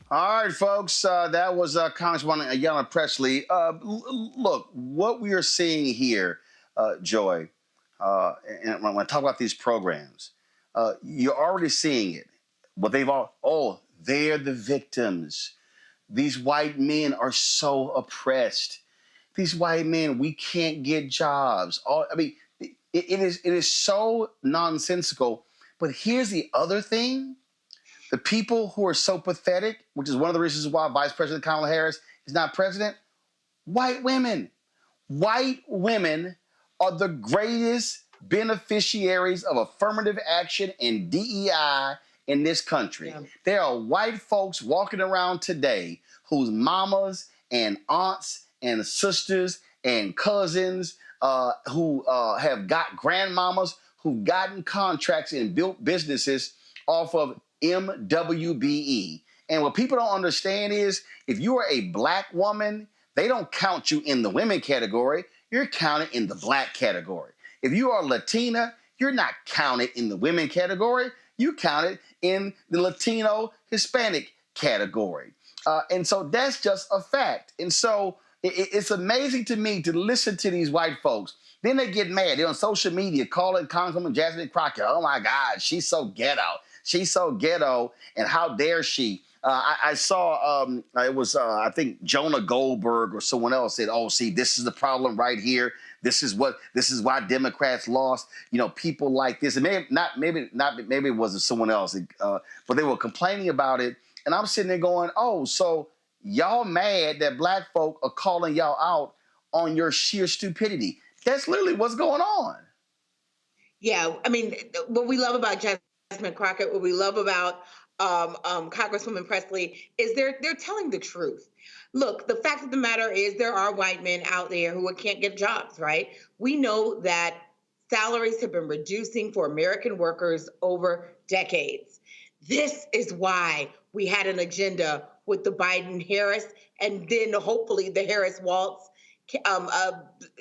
All right, folks, that was Congresswoman Ayanna Pressley. Look, what we are seeing here, Joy, and when I talk about these programs, you're already seeing it. But they're the victims. These white men are so oppressed. These white men, we can't get jobs. It is so nonsensical. But here's the other thing. The people who are so pathetic, which is one of the reasons why Vice President Kamala Harris is not president, white women. White women are the greatest beneficiaries of affirmative action and DEI in this country. Yeah. There are white folks walking around today whose mamas and aunts and sisters and cousins who have got grandmamas who've gotten contracts and built businesses off of MWBE. And what people don't understand is if you are a Black woman, they don't count you in the women category. You're counted in the Black category. If you are Latina, you're not counted in the women category. You counted in the Latino Hispanic category. And so that's just a fact. And so it's amazing to me to listen to these white folks. Then they get mad. They're on social media calling Congresswoman Jasmine Crockett, oh my God, she's so ghetto. She's so ghetto, and how dare she? I saw it was I think Jonah Goldberg or someone else said, "Oh, see, this is the problem right here. This is why Democrats lost. You know, people like this." And maybe it wasn't someone else, but they were complaining about it. And I'm sitting there going, "Oh, so y'all mad that Black folk are calling y'all out on your sheer stupidity?" That's literally what's going on. Yeah, I mean, what we love about Crockett, what we love about Congresswoman Presley is they're telling the truth. Look, the fact of the matter is there are white men out there who can't get jobs, right? We know that salaries have been reducing for American workers over decades. This is why we had an agenda with the Biden-Harris and then hopefully the Harris-Walz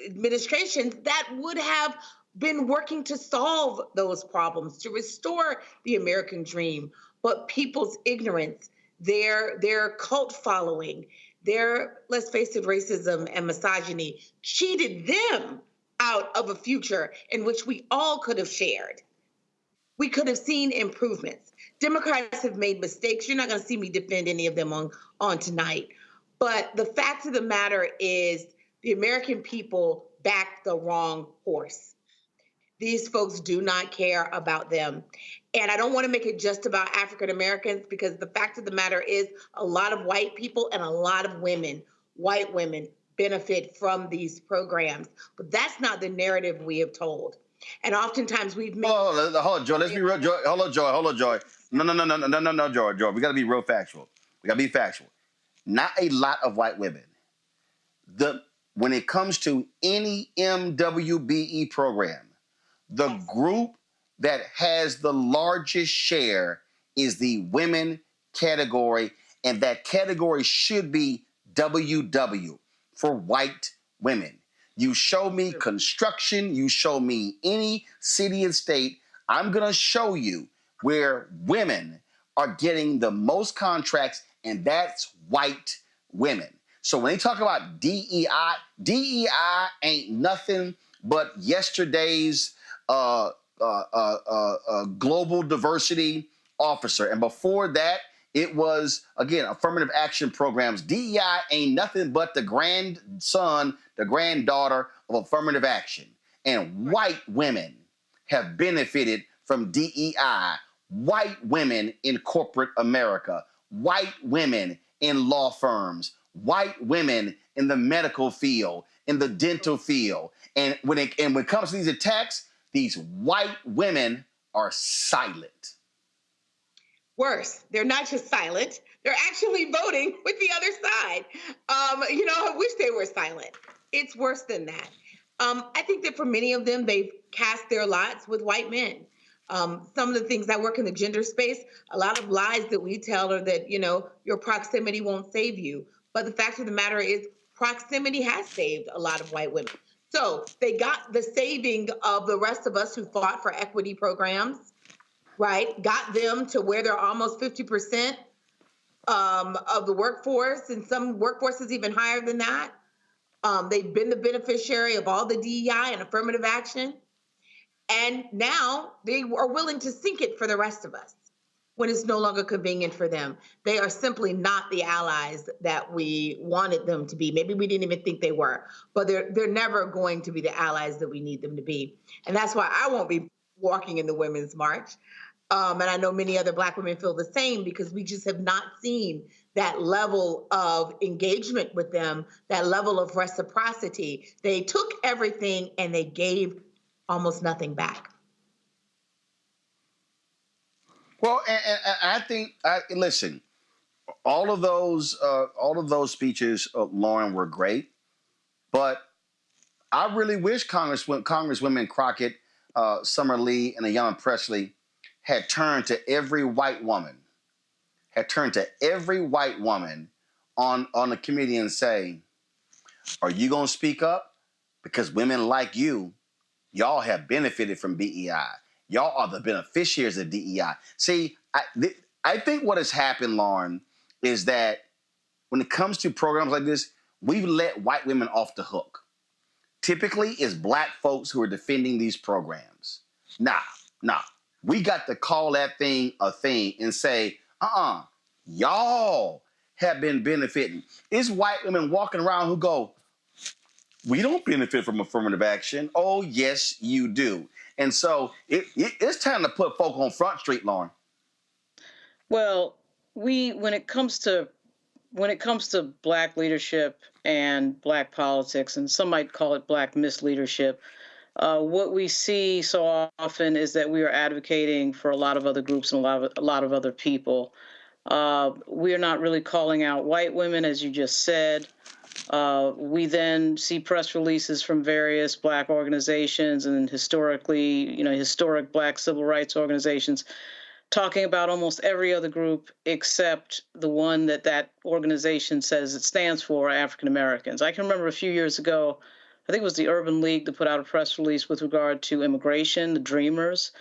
administrations that would have been working to solve those problems, to restore the American dream. But people's ignorance, their cult following, their, let's face it, racism and misogyny cheated them out of a future in which we all could have shared. We could have seen improvements. Democrats have made mistakes. You're not going to see me defend any of them on tonight. But the fact of the matter is the American people backed the wrong horse. These folks do not care about them. And I don't want to make it just about African Americans because the fact of the matter is a lot of white people and a lot of women, white women, benefit from these programs. But that's not the narrative we have told. And oftentimes we've made... Hold on, Joy. Let's be real. Joy. Hold on, Joy. No, Joy. We got to be real factual. We got to be factual. Not a lot of white women. When it comes to any MWBE program, the group that has the largest share is the women category, and that category should be WW for white women. You show me construction, you show me any city and state, I'm going to show you where women are getting the most contracts, and that's white women. So when they talk about DEI, DEI ain't nothing but yesterday's global diversity officer. And before that, it was, again, affirmative action programs. DEI ain't nothing but the grandson, the granddaughter of affirmative action. And white women have benefited from DEI. White women in corporate America. White women in law firms. White women in the medical field, in the dental field. And when it comes to these attacks, these white women are silent. Worse, they're not just silent, they're actually voting with the other side. I wish they were silent. It's worse than that. I think that for many of them, they've cast their lots with white men. Some of the things I work in the gender space, a lot of lies that we tell are that, your proximity won't save you. But the fact of the matter is proximity has saved a lot of white women. So they got the saving of the rest of us who fought for equity programs, right? Got them to where they're almost 50% of the workforce, and some workforces even higher than that. They've been the beneficiary of all the DEI and affirmative action. And now they are willing to sink it for the rest of us when it's no longer convenient for them. They are simply not the allies that we wanted them to be. Maybe we didn't even think they were, but they're never going to be the allies that we need them to be. And that's why I won't be walking in the Women's March. And I know many other Black women feel the same because we just have not seen that level of engagement with them, that level of reciprocity. They took everything and they gave almost nothing back. Well, and I think, listen, all of those speeches, Lauren, were great, but I really wish Congresswomen Crockett, Summer Lee, and Ayanna Pressley had turned to every white woman on the committee and say, are you going to speak up? Because women like you, y'all have benefited from DEI. Y'all are the beneficiaries of DEI. See, I think what has happened, Lauren, is that when it comes to programs like this, we've let white women off the hook. Typically, it's Black folks who are defending these programs. Nah. We got to call that thing a thing and say, y'all have been benefiting. It's white women walking around who go, we don't benefit from affirmative action. Oh, yes, you do. And so it's time to put folk on Front Street, Lauren. Well, when it comes to Black leadership and Black politics, and some might call it Black misleadership, What we see so often is that we are advocating for a lot of other groups and a lot of other people. We are not really calling out white women, as you just said. We then see press releases from various Black organizations and historically, historic Black civil rights organizations talking about almost every other group except the one that organization says it stands for, African Americans. I can remember a few years ago, I think it was the Urban League that put out a press release with regard to immigration, the Dreamers.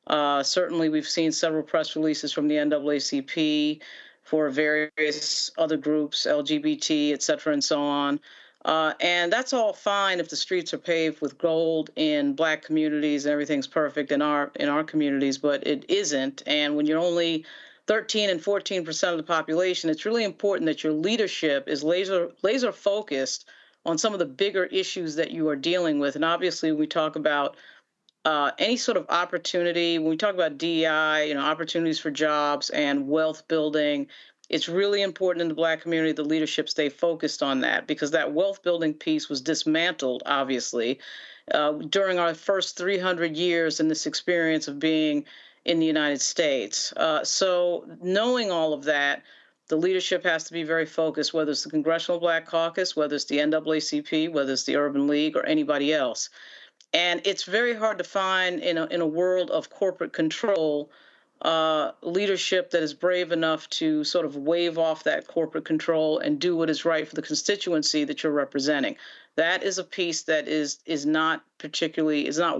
Certainly, we've seen several press releases from the NAACP for various other groups, LGBT, et cetera, and so on. And that's all fine if the streets are paved with gold in Black communities and everything's perfect in our communities, but it isn't. And when you're only 13 and 14% of the population, it's really important that your leadership is laser focused on some of the bigger issues that you are dealing with. And obviously, when we talk about any sort of opportunity, when we talk about DEI, opportunities for jobs and wealth building, it's really important in the Black community the leadership stay focused on that, because that wealth building piece was dismantled, obviously, during our first 300 years in this experience of being in the United States. So knowing all of that, the leadership has to be very focused, whether it's the Congressional Black Caucus, whether it's the NAACP, whether it's the Urban League, or anybody else. And it's very hard to find in a world of corporate control leadership that is brave enough to sort of wave off that corporate control and do what is right for the constituency that you're representing. That is a piece that is not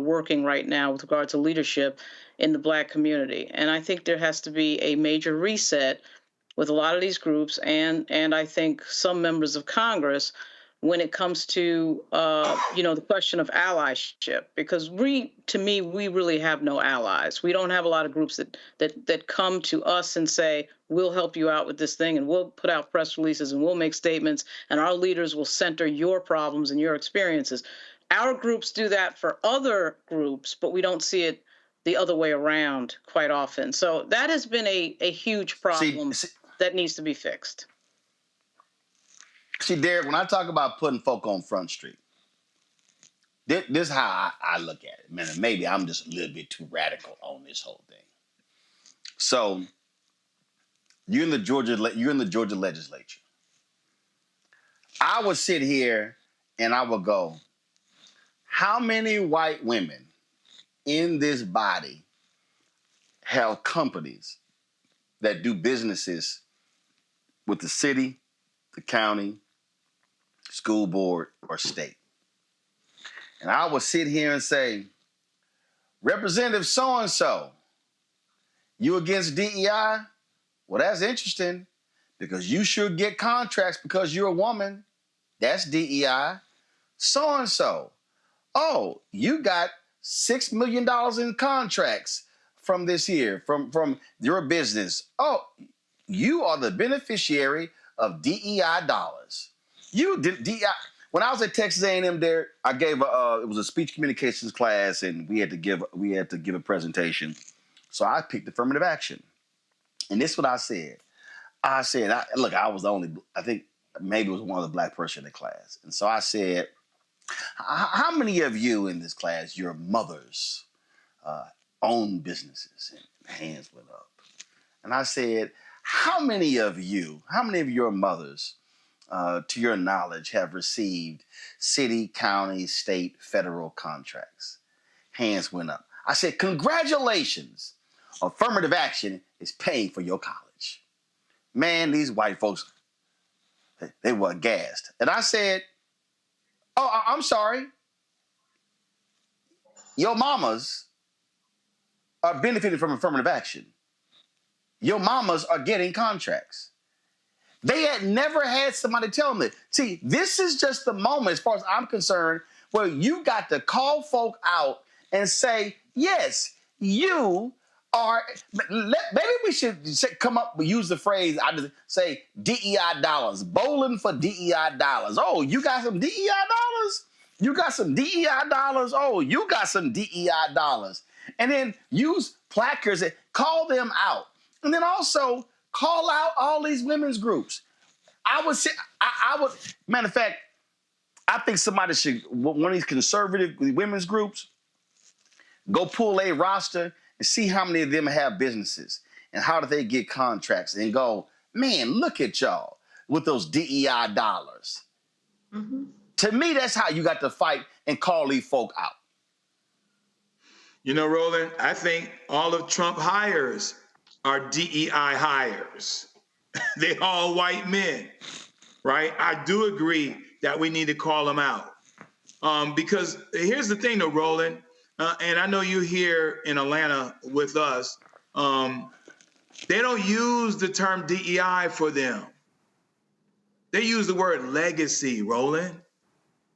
working right now with regard to leadership in the Black community. And I think there has to be a major reset with a lot of these groups and I think some members of Congress when it comes to, the question of allyship, because we really have no allies. We don't have a lot of groups that come to us and say, we'll help you out with this thing and we'll put out press releases and we'll make statements and our leaders will center your problems and your experiences. Our groups do that for other groups, but we don't see it the other way around quite often. So that has been a huge problem that needs to be fixed. See, Derek, when I talk about putting folk on Front Street, this is how I look at it. Man, maybe I'm just a little bit too radical on this whole thing. So, you're in the Georgia legislature. I would sit here and I would go, how many white women in this body have companies that do businesses with the city, the county, school board, or state? And I would sit here and say, Representative so-and-so, you against DEI? Well, that's interesting because you should get contracts because you're a woman. That's DEI. So-and-so, oh, you got $6 million in contracts from this year, from your business. Oh, you are the beneficiary of DEI dollars. You did DEI. When I was at Texas A&M, there I gave it was a speech communications class, and we had to give a presentation. So I picked affirmative action, and this is what I said. I was the only, I think maybe it was one of the Black person in the class, and so I said, how many of you in this class, your mothers own businesses? And hands went up, and I said, how many of your mothers, to your knowledge, have received city, county, state, federal contracts? Hands went up. I said, congratulations. Affirmative action is paying for your college. Man, these white folks, they were aghast. And I said, oh, I'm sorry. Your mamas are benefiting from affirmative action. Your mamas are getting contracts. They had never had somebody tell them that. See, this is just the moment, as far as I'm concerned, where you got to call folk out and say, yes, you are. Maybe we should come up and use the phrase, I just say DEI dollars, bowling for DEI dollars. Oh, you got some DEI dollars? You got some DEI dollars? Oh, you got some DEI dollars. And then use placards that call them out. And then also call out all these women's groups. Matter of fact, I think somebody should, one of these conservative women's groups, go pull a roster and see how many of them have businesses and how do they get contracts and go, man, look at y'all with those DEI dollars. Mm-hmm. To me, that's how you got to fight and call these folk out. You know, Roland, I think all of Trump hires are DEI hires. They all white men, right? I do agree that we need to call them out. Because here's the thing though, Roland, and I know you're here in Atlanta with us, they don't use the term DEI for them. They use the word legacy, Roland.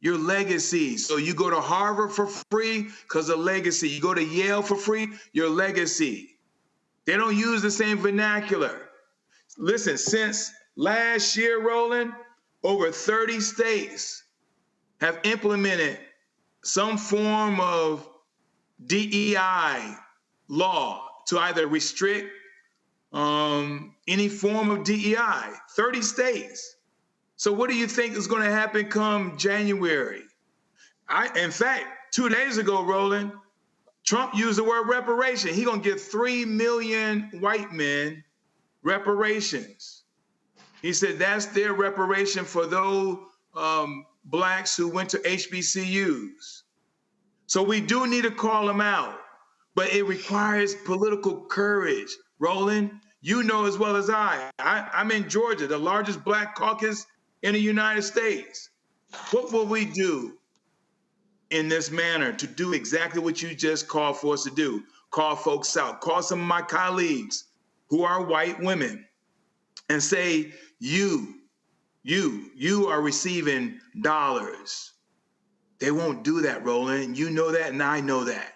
Your legacy. So you go to Harvard for free because of legacy. You go to Yale for free, your legacy. They don't use the same vernacular. Listen, since last year, Roland, over 30 states have implemented some form of DEI law to either restrict any form of DEI, 30 states. So what do you think is going to happen come January? In fact, 2 days ago, Roland, Trump used the word reparation. He's going to give 3 million white men reparations. He said that's their reparation for those blacks who went to HBCUs. So we do need to call them out, but it requires political courage. Roland, you know as well as I'm in Georgia, the largest black caucus in the United States. What will we do in this manner to do exactly what you just called for us to do? Call folks out, call some of my colleagues who are white women and say, you are receiving dollars. They won't do that, Roland. You know that and I know that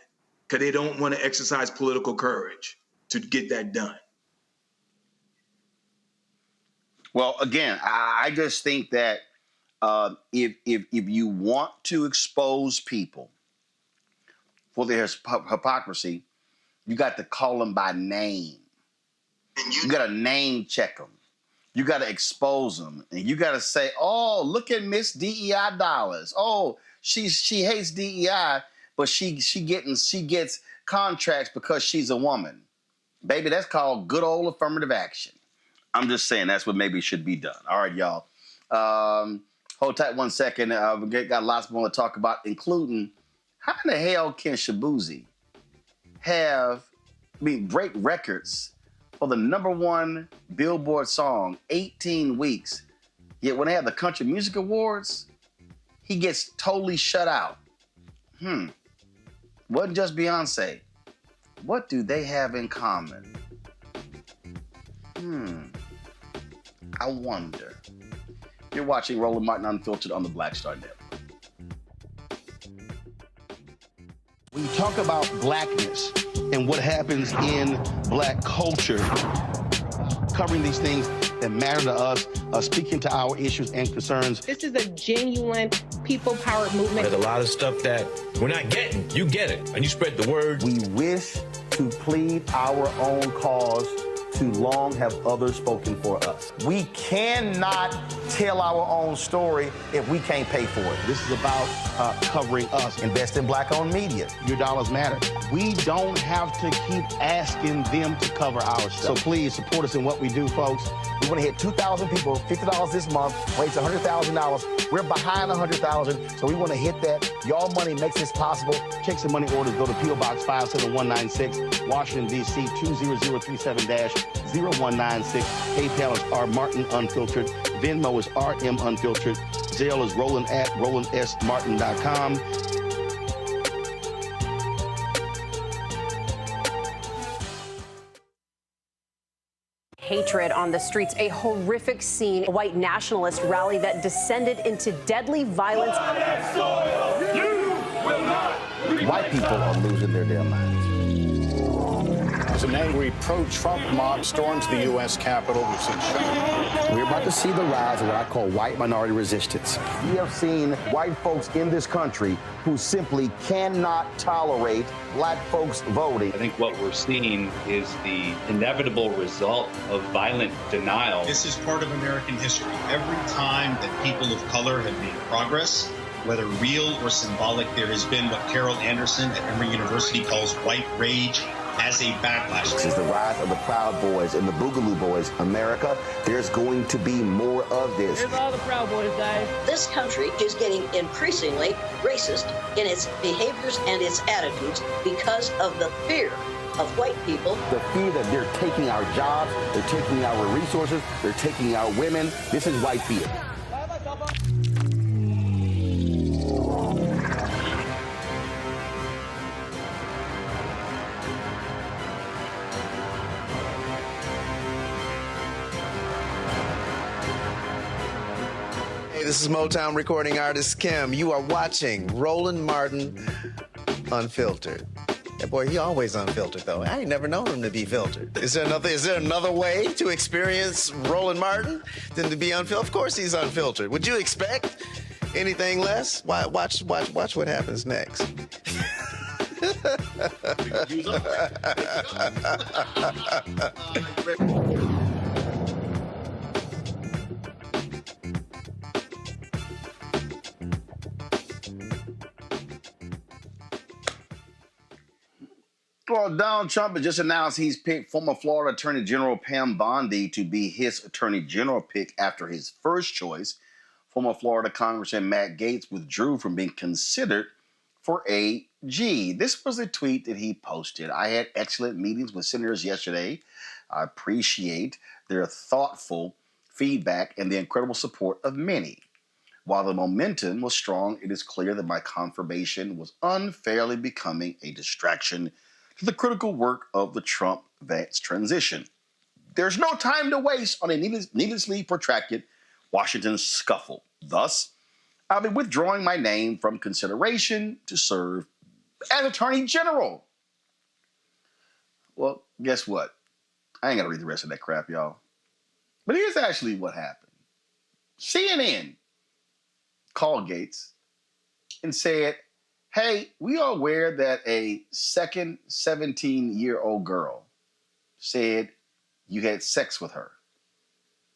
because they don't want to exercise political courage to get that done. Well, again, I just think that if you want to expose people for their hypocrisy, you got to call them by name. You got to name check them. You got to expose them, and you got to say, "Oh, look at Miss DEI dollars. Oh, she hates DEI, but she gets contracts because she's a woman." Baby, that's called good old affirmative action. I'm just saying that's what maybe should be done. All right, y'all. Hold tight 1 second. We got lots more to talk about, including how in the hell can Shabuzi break records for the #1 Billboard song 18 weeks, yet when they have the Country Music Awards, he gets totally shut out. Wasn't just Beyonce. What do they have in common? I wonder. You're watching Roland Martin Unfiltered on the Black Star Network. When you talk about blackness and what happens in black culture, covering these things that matter to us, speaking to our issues and concerns. This is a genuine people-powered movement. There's a lot of stuff that we're not getting. You get it, and you spread the word. We wish to plead our own cause. Too long have others spoken for us. We cannot tell our own story if we can't pay for it. This is about covering us. Invest in black-owned media. Your dollars matter. We don't have to keep asking them to cover our stuff. So please support us in what we do, folks. We want to hit 2,000 people, $50 this month, raise $100,000. We're behind 100,000, so we want to hit that. Y'all money makes this possible. Checks and money orders go to P.O. Box 57196, Washington, D.C. 20037-0196. PayPal is R Martin Unfiltered. Venmo is RM Unfiltered. Zelle is Roland at RolandSMartin.com. Hatred on the streets, a horrific scene, a white nationalist rally that descended into deadly violence. White people are losing their damn minds. As an angry pro-Trump mob storms the U.S. Capitol, we've seen shooting. We're about to see the rise of what I call white minority resistance. We have seen white folks in this country who simply cannot tolerate black folks voting. I think what we're seeing is the inevitable result of violent denial. This is part of American history. Every time that people of color have made progress, whether real or symbolic, there has been what Carol Anderson at Emory University calls white rage as a backlash. This is the rise of the Proud Boys and the Boogaloo Boys. America, there's going to be more of this. Here's all the Proud Boys, guys. This country is getting increasingly racist in its behaviors and its attitudes because of the fear of white people. The fear that they're taking our jobs, they're taking our resources, they're taking our women. This is white fear. Hey, this is Motown recording artist Kim. You are watching Roland Martin Unfiltered. That boy, he always unfiltered though. I ain't never known him to be filtered. Is there another way to experience Roland Martin than to be unfiltered? Of course he's unfiltered. Would you expect anything less? Watch what happens next. Well, Donald Trump has just announced he's picked former Florida Attorney General Pam Bondi to be his Attorney General pick after his first choice. Former Florida Congressman Matt Gaetz withdrew from being considered for AG. This was a tweet that he posted. I had excellent meetings with senators yesterday. I appreciate their thoughtful feedback and the incredible support of many. While the momentum was strong, it is clear that my confirmation was unfairly becoming a distraction to the critical work of the Trump-Vance transition. There's no time to waste on a needlessly protracted Washington scuffle. Thus, I'll be withdrawing my name from consideration to serve as Attorney General. Well, guess what? I ain't got to read the rest of that crap, y'all. But here's actually what happened. CNN called Gaetz and said, hey, we are aware that a second 17-year-old girl said you had sex with her.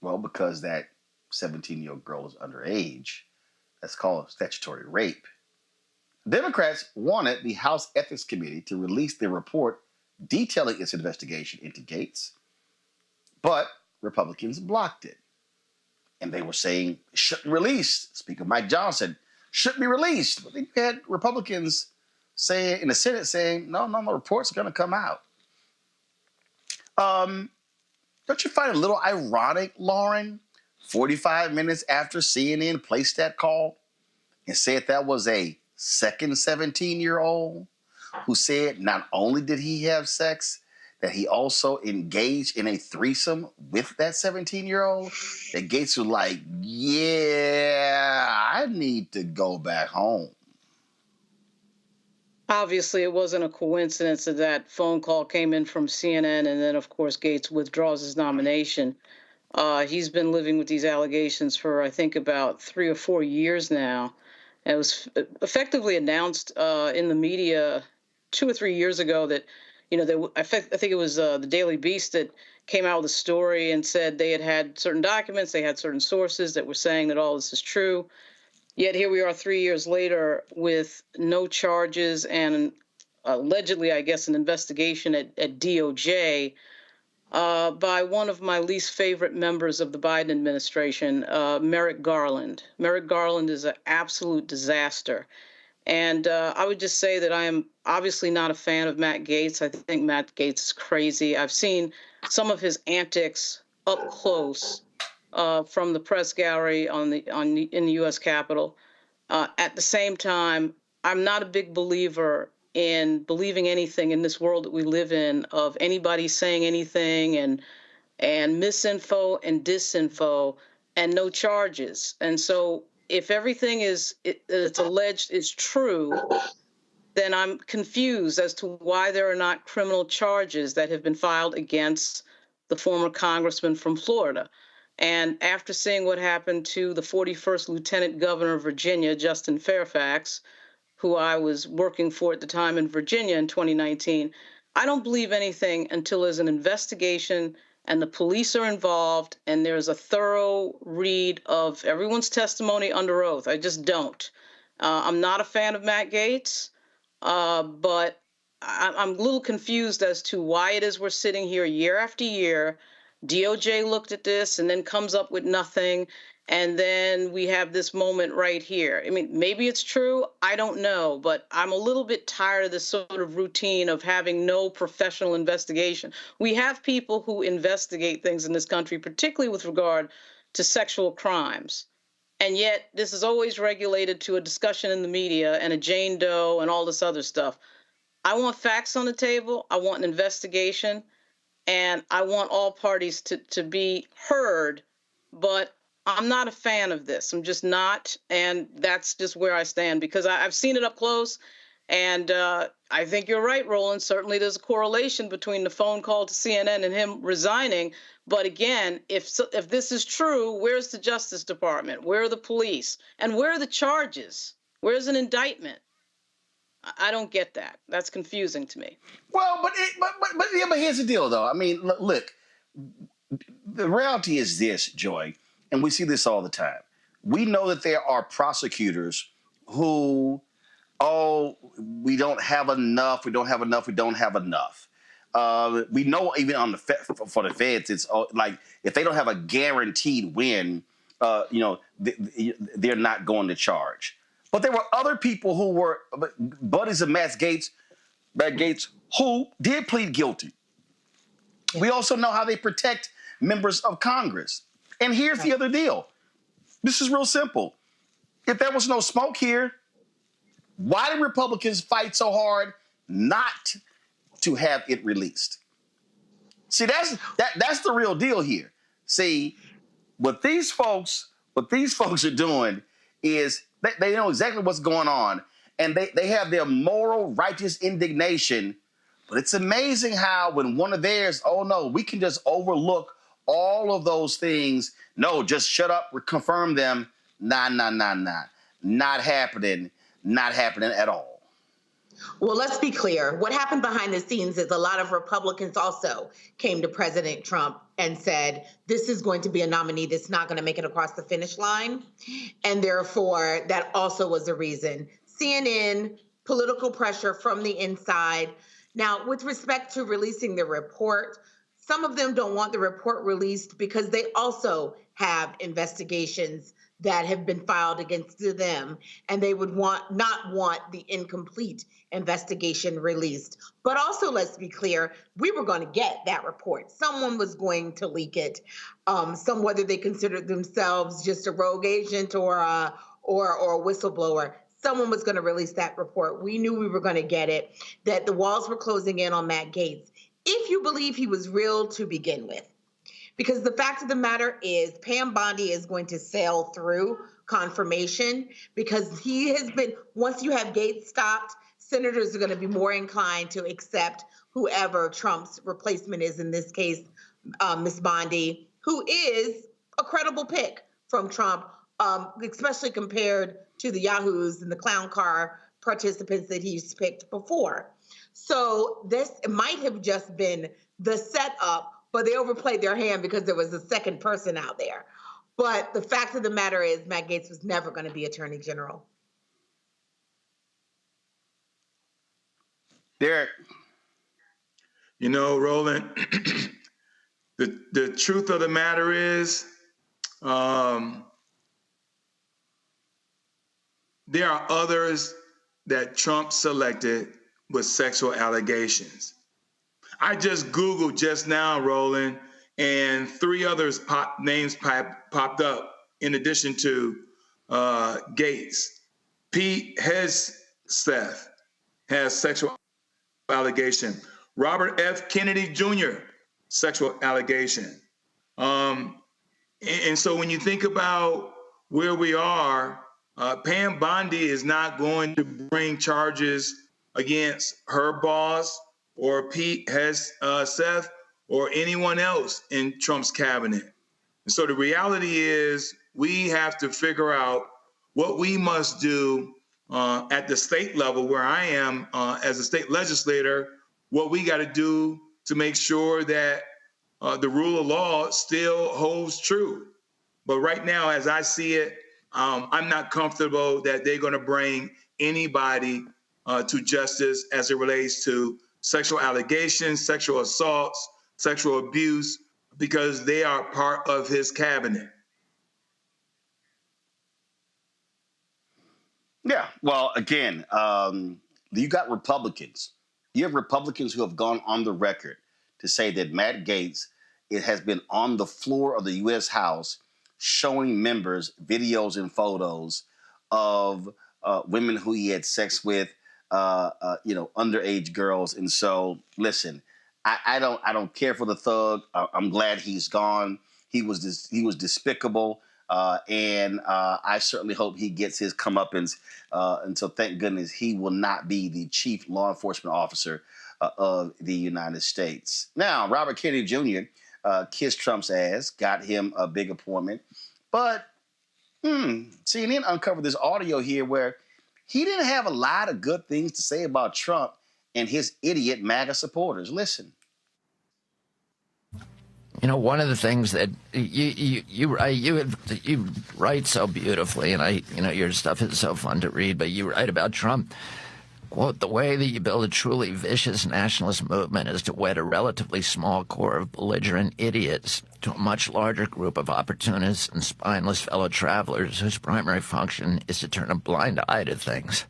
Well, because that 17-year-old girl is underage, that's called statutory rape. Democrats wanted the House Ethics Committee to release their report detailing its investigation into Gaetz, but Republicans blocked it. And they were saying it shouldn't release. Speaker Mike Johnson shouldn't be released. But then you had Republicans saying in the Senate saying, no, the report's going to come out. Don't you find it a little ironic, Lauren? 45 minutes after CNN placed that call and said that was a second 17-year-old who said not only did he have sex, that he also engaged in a threesome with that 17-year-old, that Gaetz was like, yeah, I need to go back home. Obviously, it wasn't a coincidence that that phone call came in from CNN, and then, of course, Gaetz withdraws his nomination. He's been living with these allegations for, I think, about 3 or 4 years now. It was effectively announced in the media 2 or 3 years ago that, I think it was the Daily Beast that came out with a story and said they had certain documents, they had certain sources that were saying that all this is true. Yet here we are 3 years later with no charges and allegedly, I guess, an investigation at DOJ by one of my least favorite members of the Biden administration, Merrick Garland. Merrick Garland is an absolute disaster. And I would just say that I am obviously not a fan of Matt Gaetz. I think Matt Gaetz is crazy. I've seen some of his antics up close from the press gallery in the U.S. Capitol. At the same time, I'm not a big believer in believing anything in this world that we live in, of anybody saying anything and misinfo and disinfo and no charges. And so if everything it's alleged is true, then I'm confused as to why there are not criminal charges that have been filed against the former congressman from Florida. And after seeing what happened to the 41st Lieutenant Governor of Virginia, Justin Fairfax, who I was working for at the time in Virginia in 2019, I don't believe anything until there's an investigation and the police are involved and there's a thorough read of everyone's testimony under oath. I just don't. I'm not a fan of Matt Gaetz, but I'm a little confused as to why it is we're sitting here year after year. DOJ looked at this and then comes up with nothing. And then we have this moment right here. I mean, maybe it's true. I don't know. But I'm a little bit tired of this sort of routine of having no professional investigation. We have people who investigate things in this country, particularly with regard to sexual crimes. And yet this is always regulated to a discussion in the media and a Jane Doe and all this other stuff. I want facts on the table. I want an investigation. And I want all parties to be heard. But I'm not a fan of this. I'm just not. And that's just where I stand, because I've seen it up close. And I think you're right, Roland. Certainly there's a correlation between the phone call to CNN and him resigning. But again, if this is true, where's the Justice Department? Where are the police? And where are the charges? Where's an indictment? I don't get that. That's confusing to me. Well, but here's the deal, though. I mean, look, the reality is this, Joy, and we see this all the time. We know that there are prosecutors who, we don't have enough. We don't have enough. We don't have enough. We know even on for the feds, it's like if they don't have a guaranteed win, they're not going to charge. But there were other people who were buddies of Matt Gaetz, who did plead guilty. We also know how they protect members of Congress. And here's the other deal. This is real simple. If there was no smoke here, why did Republicans fight so hard not to have it released? See, that's the real deal here. See, what these folks are doing is they know exactly what's going on, and they have their moral, righteous indignation. But it's amazing how when one of theirs, we can just overlook all of those things. No, just shut up, confirm them. Nah. Not happening. Not happening at all. Well, let's be clear. What happened behind the scenes is a lot of Republicans also came to President Trump and said, this is going to be a nominee that's not going to make it across the finish line. And therefore, that also was a reason. CNN, political pressure from the inside. Now, with respect to releasing the report, some of them don't want the report released because they also have investigations that have been filed against them, and they would not want the incomplete investigation released. But also, let's be clear, we were going to get that report. Someone was going to leak it. Whether they considered themselves just a rogue agent or a whistleblower, someone was going to release that report. We knew we were going to get it, that the walls were closing in on Matt Gaetz, if you believe he was real to begin with. Because the fact of the matter is Pam Bondi is going to sail through confirmation because he has been, once you have Gaetz stopped, senators are going to be more inclined to accept whoever Trump's replacement is, in this case, Ms. Bondi, who is a credible pick from Trump, especially compared to the yahoos and the clown car participants that he's picked before. So this might have just been the setup, but they overplayed their hand because there was a second person out there. But the fact of the matter is Matt Gaetz was never going to be Attorney General. Derek. You know, Roland, the truth of the matter is there are others that Trump selected with sexual allegations. I just Googled just now, Roland, and 3 others names popped up in addition to Gaetz. Pete Hegseth has sexual allegation. Robert F. Kennedy Jr., sexual allegation. And so when you think about where we are, Pam Bondi is not going to bring charges against her boss or Pete Hegseth or anyone else in Trump's cabinet. And so the reality is we have to figure out what we must do at the state level, where I am as a state legislator, what we got to do to make sure that the rule of law still holds true. But right now, as I see it, I'm not comfortable that they're going to bring anybody to justice as it relates to sexual allegations, sexual assaults, sexual abuse, because they are part of his cabinet. Yeah, well, again, you got Republicans. You have Republicans who have gone on the record to say that Matt Gaetz, it has been on the floor of the U.S. House showing members videos and photos of women who he had sex with, underage girls. And so, listen, I don't care for the thug. I'm glad he's gone. He was despicable. And I certainly hope he gets his comeuppance. And so thank goodness he will not be the chief law enforcement officer of the United States. Now, Robert Kennedy Jr. Kissed Trump's ass, got him a big appointment. But CNN uncovered this audio here where he didn't have a lot of good things to say about Trump and his idiot MAGA supporters. Listen. You know, one of the things that you write so beautifully, and your stuff is so fun to read, but you write about Trump. Quote, the way that you build a truly vicious nationalist movement is to wed a relatively small core of belligerent idiots to a much larger group of opportunists and spineless fellow travelers whose primary function is to turn a blind eye to things.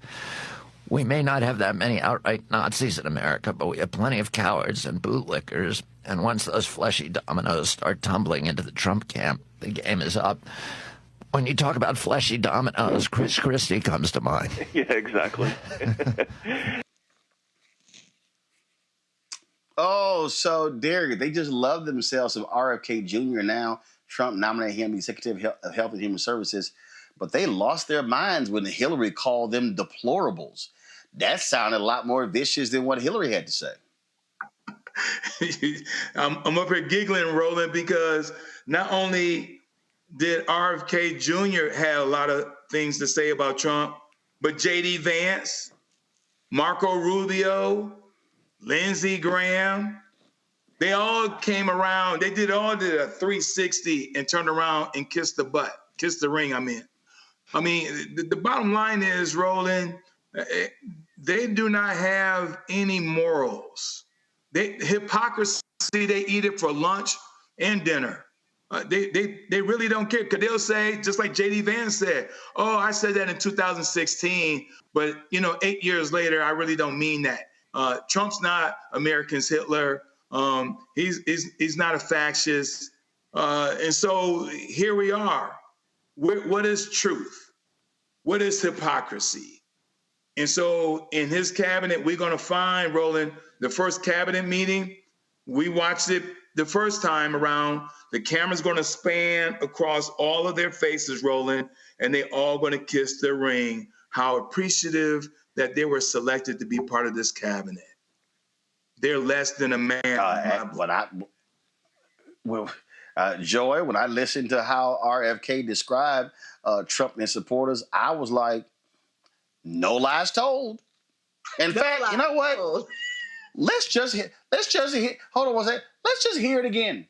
We may not have that many outright Nazis in America, but we have plenty of cowards and bootlickers, and once those fleshy dominoes start tumbling into the Trump camp, the game is up. When you talk about fleshy dominoes, Chris Christie comes to mind. Yeah, exactly. Oh, so Derek, they just love themselves some RFK Jr. now. Trump nominated him the Secretary of Health and Human Services, but they lost their minds when Hillary called them deplorables. That sounded a lot more vicious than what Hillary had to say. I'm up here giggling, Roland, because not only did RFK Jr. have a lot of things to say about Trump, but J.D. Vance, Marco Rubio, Lindsey Graham, they all came around. They did a 360 and turned around and kissed the ring, I mean. The bottom line is, Roland, they do not have any morals. Hypocrisy, they eat it for lunch and dinner. They really don't care, because they'll say, just like J.D. Vance said, oh, I said that in 2016, but 8 years later, I really don't mean that. Trump's not America's Hitler. He's not a fascist. And so here we are. What is truth? What is hypocrisy? And so in his cabinet, we're going to find, Roland, the first cabinet meeting, we watched it the first time around. The camera's going to span across all of their faces, Roland, and they all going to kiss the ring. How appreciative that they were selected to be part of this cabinet. They're less than a man. Joy, when I listened to how RFK described Trump and his supporters, I was like, no lies told. In fact, you know what? Let's just hear. Hold on one second. Let's just hear it again.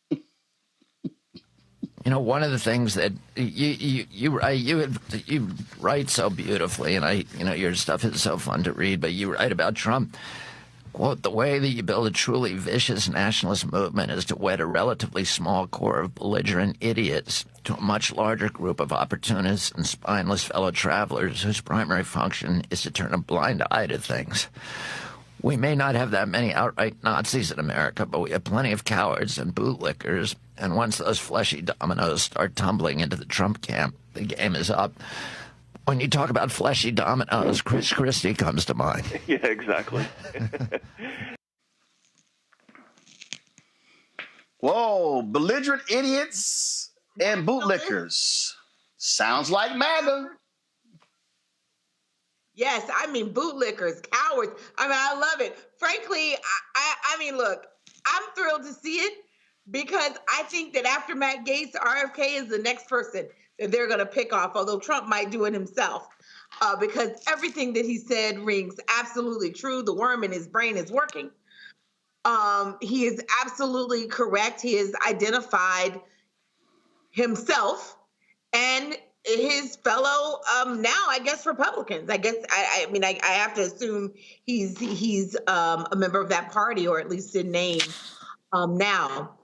You know, one of the things that you write so beautifully, and your stuff is so fun to read, but you write about Trump. Quote, the way that you build a truly vicious nationalist movement is to wed a relatively small core of belligerent idiots to a much larger group of opportunists and spineless fellow travelers whose primary function is to turn a blind eye to things. We may not have that many outright Nazis in America, but we have plenty of cowards and bootlickers, and once those fleshy dominoes start tumbling into the Trump camp, the game is up. When you talk about fleshy dominoes, Chris Christie comes to mind. Yeah, exactly. Whoa, belligerent idiots and bootlickers. Sounds like MAGA. Yes, bootlickers, cowards. I love it. Frankly, look, I'm thrilled to see it, because I think that after Matt Gaetz, RFK is the next person that they're going to pick off, although Trump might do it himself, because everything that he said rings absolutely true. The worm in his brain is working. He is absolutely correct. He has identified himself, and his fellow now, I guess, Republicans. I guess I mean I have to assume he's a member of that party, or at least in name. Now,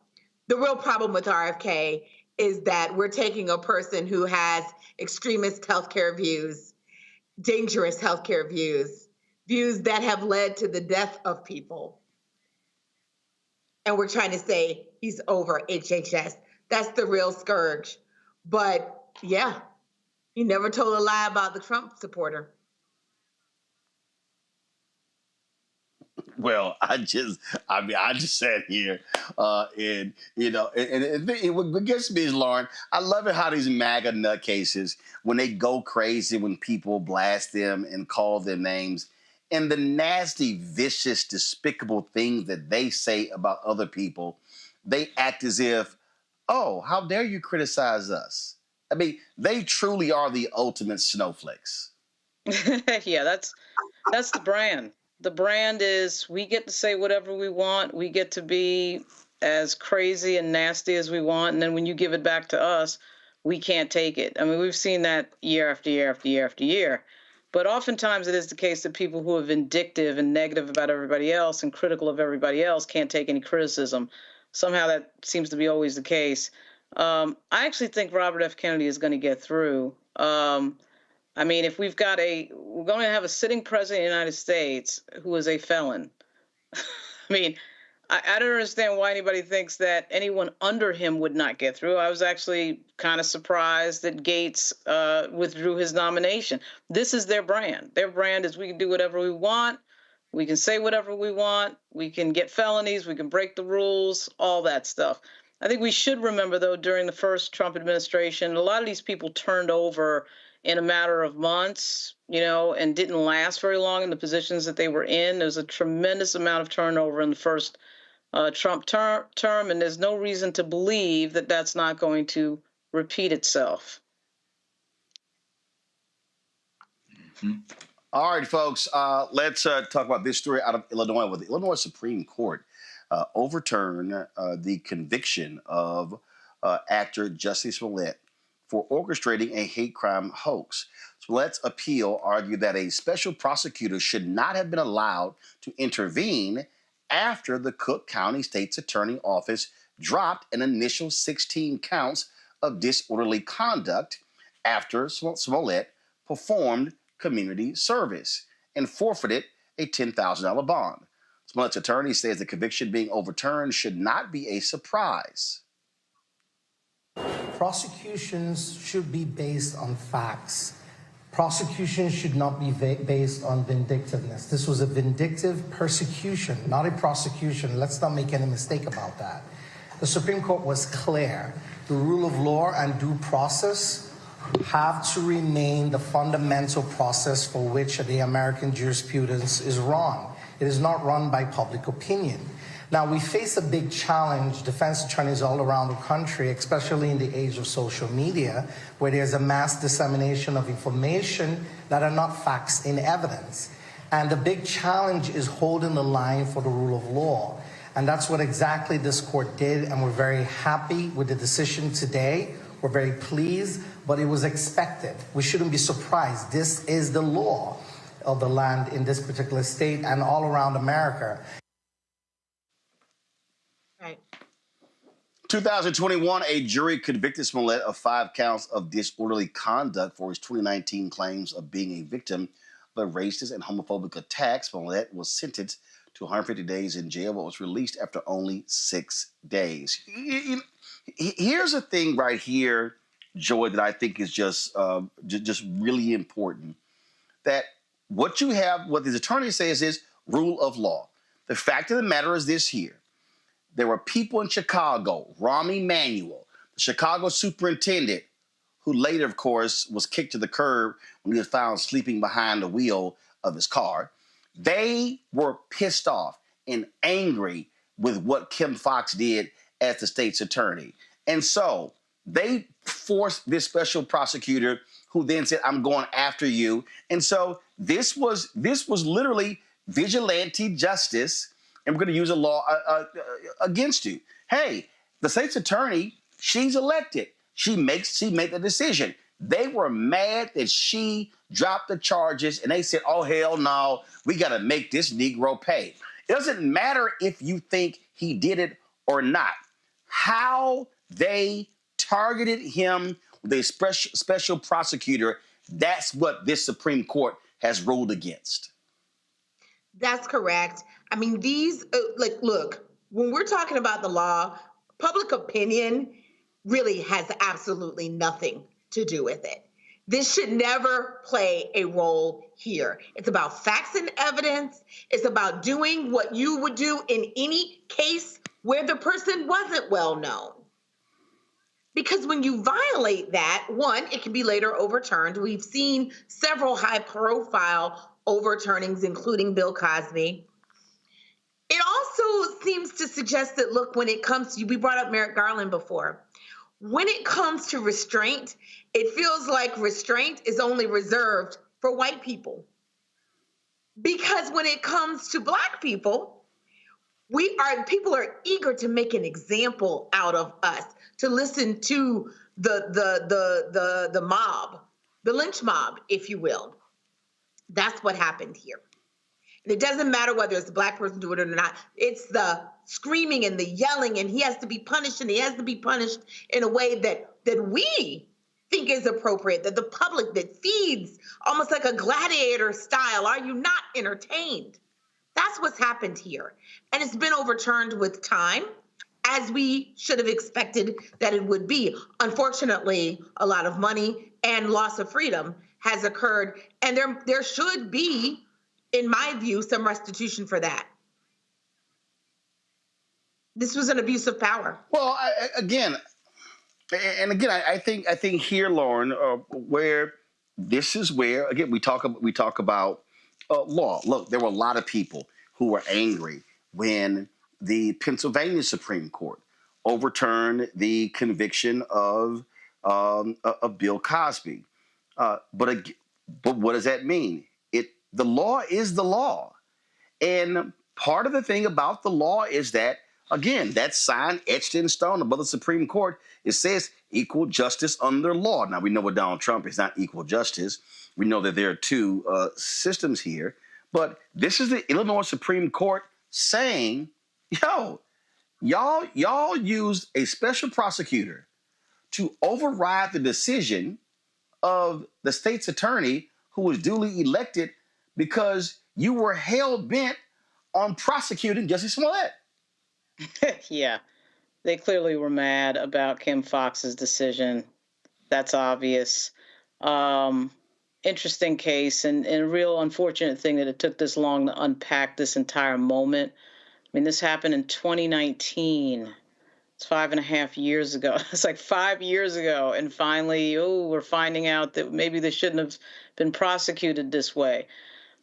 the real problem with RFK is that we're taking a person who has extremist healthcare views, dangerous healthcare views that have led to the death of people, and we're trying to say he's over HHS. That's the real scourge. But yeah, he never told a lie about the Trump supporter. Well, I just sat here, and what gets me is, Lauren, I love it how these MAGA nutcases, when they go crazy, when people blast them and call them names, and the nasty, vicious, despicable things that they say about other people, they act as if, oh, how dare you criticize us? I mean, they truly are the ultimate snowflakes. Yeah, that's the brand. The brand is we get to say whatever we want. We get to be as crazy and nasty as we want. And then when you give it back to us, we can't take it. I mean, we've seen that year after year after year after year. But oftentimes it is the case that people who are vindictive and negative about everybody else and critical of everybody else can't take any criticism. Somehow that seems to be always the case. I actually think Robert F. Kennedy is going to get through. I mean, if we're going to have a sitting president of the United States who is a felon. I mean, I don't understand why anybody thinks that anyone under him would not get through. I was actually kind of surprised that Gaetz withdrew his nomination. This is their brand. Their brand is we can do whatever we want. We can say whatever we want. We can get felonies. We can break the rules, all that stuff. I think we should remember, though, during the first Trump administration, a lot of these people turned over in a matter of months, and didn't last very long in the positions that they were in. There's a tremendous amount of turnover in the first Trump term, and there's no reason to believe that that's not going to repeat itself. Mm-hmm. All right, folks, let's talk about this story out of Illinois, where the Illinois Supreme Court overturned the conviction of actor Jussie Smollett for orchestrating a hate crime hoax. Smollett's appeal argued that a special prosecutor should not have been allowed to intervene after the Cook County State's Attorney Office dropped an initial 16 counts of disorderly conduct after Smollett performed community service and forfeited a $10,000 bond. Smollett's attorney says the conviction being overturned should not be a surprise. Prosecutions should be based on facts. Prosecution should not be based on vindictiveness. This was a vindictive persecution, not a prosecution. Let's not make any mistake about that. The Supreme Court was clear. The rule of law and due process have to remain the fundamental process for which the American jurisprudence is run. It is not run by public opinion. Now, we face a big challenge, defense attorneys all around the country, especially in the age of social media, where there's a mass dissemination of information that are not facts in evidence. And the big challenge is holding the line for the rule of law. And that's what exactly this court did, and we're very happy with the decision today. We're very pleased, but it was expected. We shouldn't be surprised. This is the law of the land in this particular state and all around America. 2021, a jury convicted Smollett of 5 counts of disorderly conduct for his 2019 claims of being a victim of a racist and homophobic attack. Smollett was sentenced to 150 days in jail, but was released after only 6 days. Here's a thing right here, Joy, that I think is just really important. That what the attorney says is rule of law. The fact of the matter is this here. There were people in Chicago, Rahm Emanuel, the Chicago superintendent, who later, of course, was kicked to the curb when he was found sleeping behind the wheel of his car. They were pissed off and angry with what Kim Foxx did as the state's attorney. And so they forced this special prosecutor, who then said, I'm going after you. And so this was literally vigilante justice. And we're going to use a law against you. Hey, the state's attorney, she's elected. She made the decision. They were mad that she dropped the charges, and they said, oh, hell no, we got to make this Negro pay. It doesn't matter if you think he did it or not. How they targeted him with a special prosecutor, that's what this Supreme Court has ruled against. That's correct. I mean, these, look, when we're talking about the law, public opinion really has absolutely nothing to do with it. This should never play a role here. It's about facts and evidence. It's about doing what you would do in any case where the person wasn't well known. Because when you violate that, one, it can be later overturned. We've seen several high-profile overturnings, including Bill Cosby. It also seems to suggest that, look, when it comes to, we brought up Merrick Garland before, when it comes to restraint, it feels like restraint is only reserved for white people. Because when it comes to Black people, people are eager to make an example out of us, to listen to the mob, the lynch mob, if you will. That's what happened here. And it doesn't matter whether it's a Black person doing it or not. It's the screaming and the yelling, and he has to be punished, and he has to be punished in a way that we think is appropriate, that the public, that feeds almost like a gladiator style. Are you not entertained? That's what's happened here. And it's been overturned with time, as we should have expected that it would be. Unfortunately, a lot of money and loss of freedom has occurred, and there should be, in my view, some restitution for that. This was an abuse of power. Well, I think here, Lauren, where this is where, again, we talk about law. Look, there were a lot of people who were angry when the Pennsylvania Supreme Court overturned the conviction of Bill Cosby. But what does that mean? The law is the law. And part of the thing about the law is that, again, that sign etched in stone above the Supreme Court, it says equal justice under law. Now, we know with Donald Trump, it's not equal justice. We know that there are two systems here. But this is the Illinois Supreme Court saying, y'all used a special prosecutor to override the decision of the state's attorney who was duly elected because you were hell-bent on prosecuting Jussie Smollett. Yeah, they clearly were mad about Kim Foxx's decision. That's obvious. Interesting case, and a real unfortunate thing that it took this long to unpack this entire moment. I mean, this happened in 2019. It's 5.5 years ago. It's like 5 years ago, and finally, we're finding out that maybe they shouldn't have been prosecuted this way.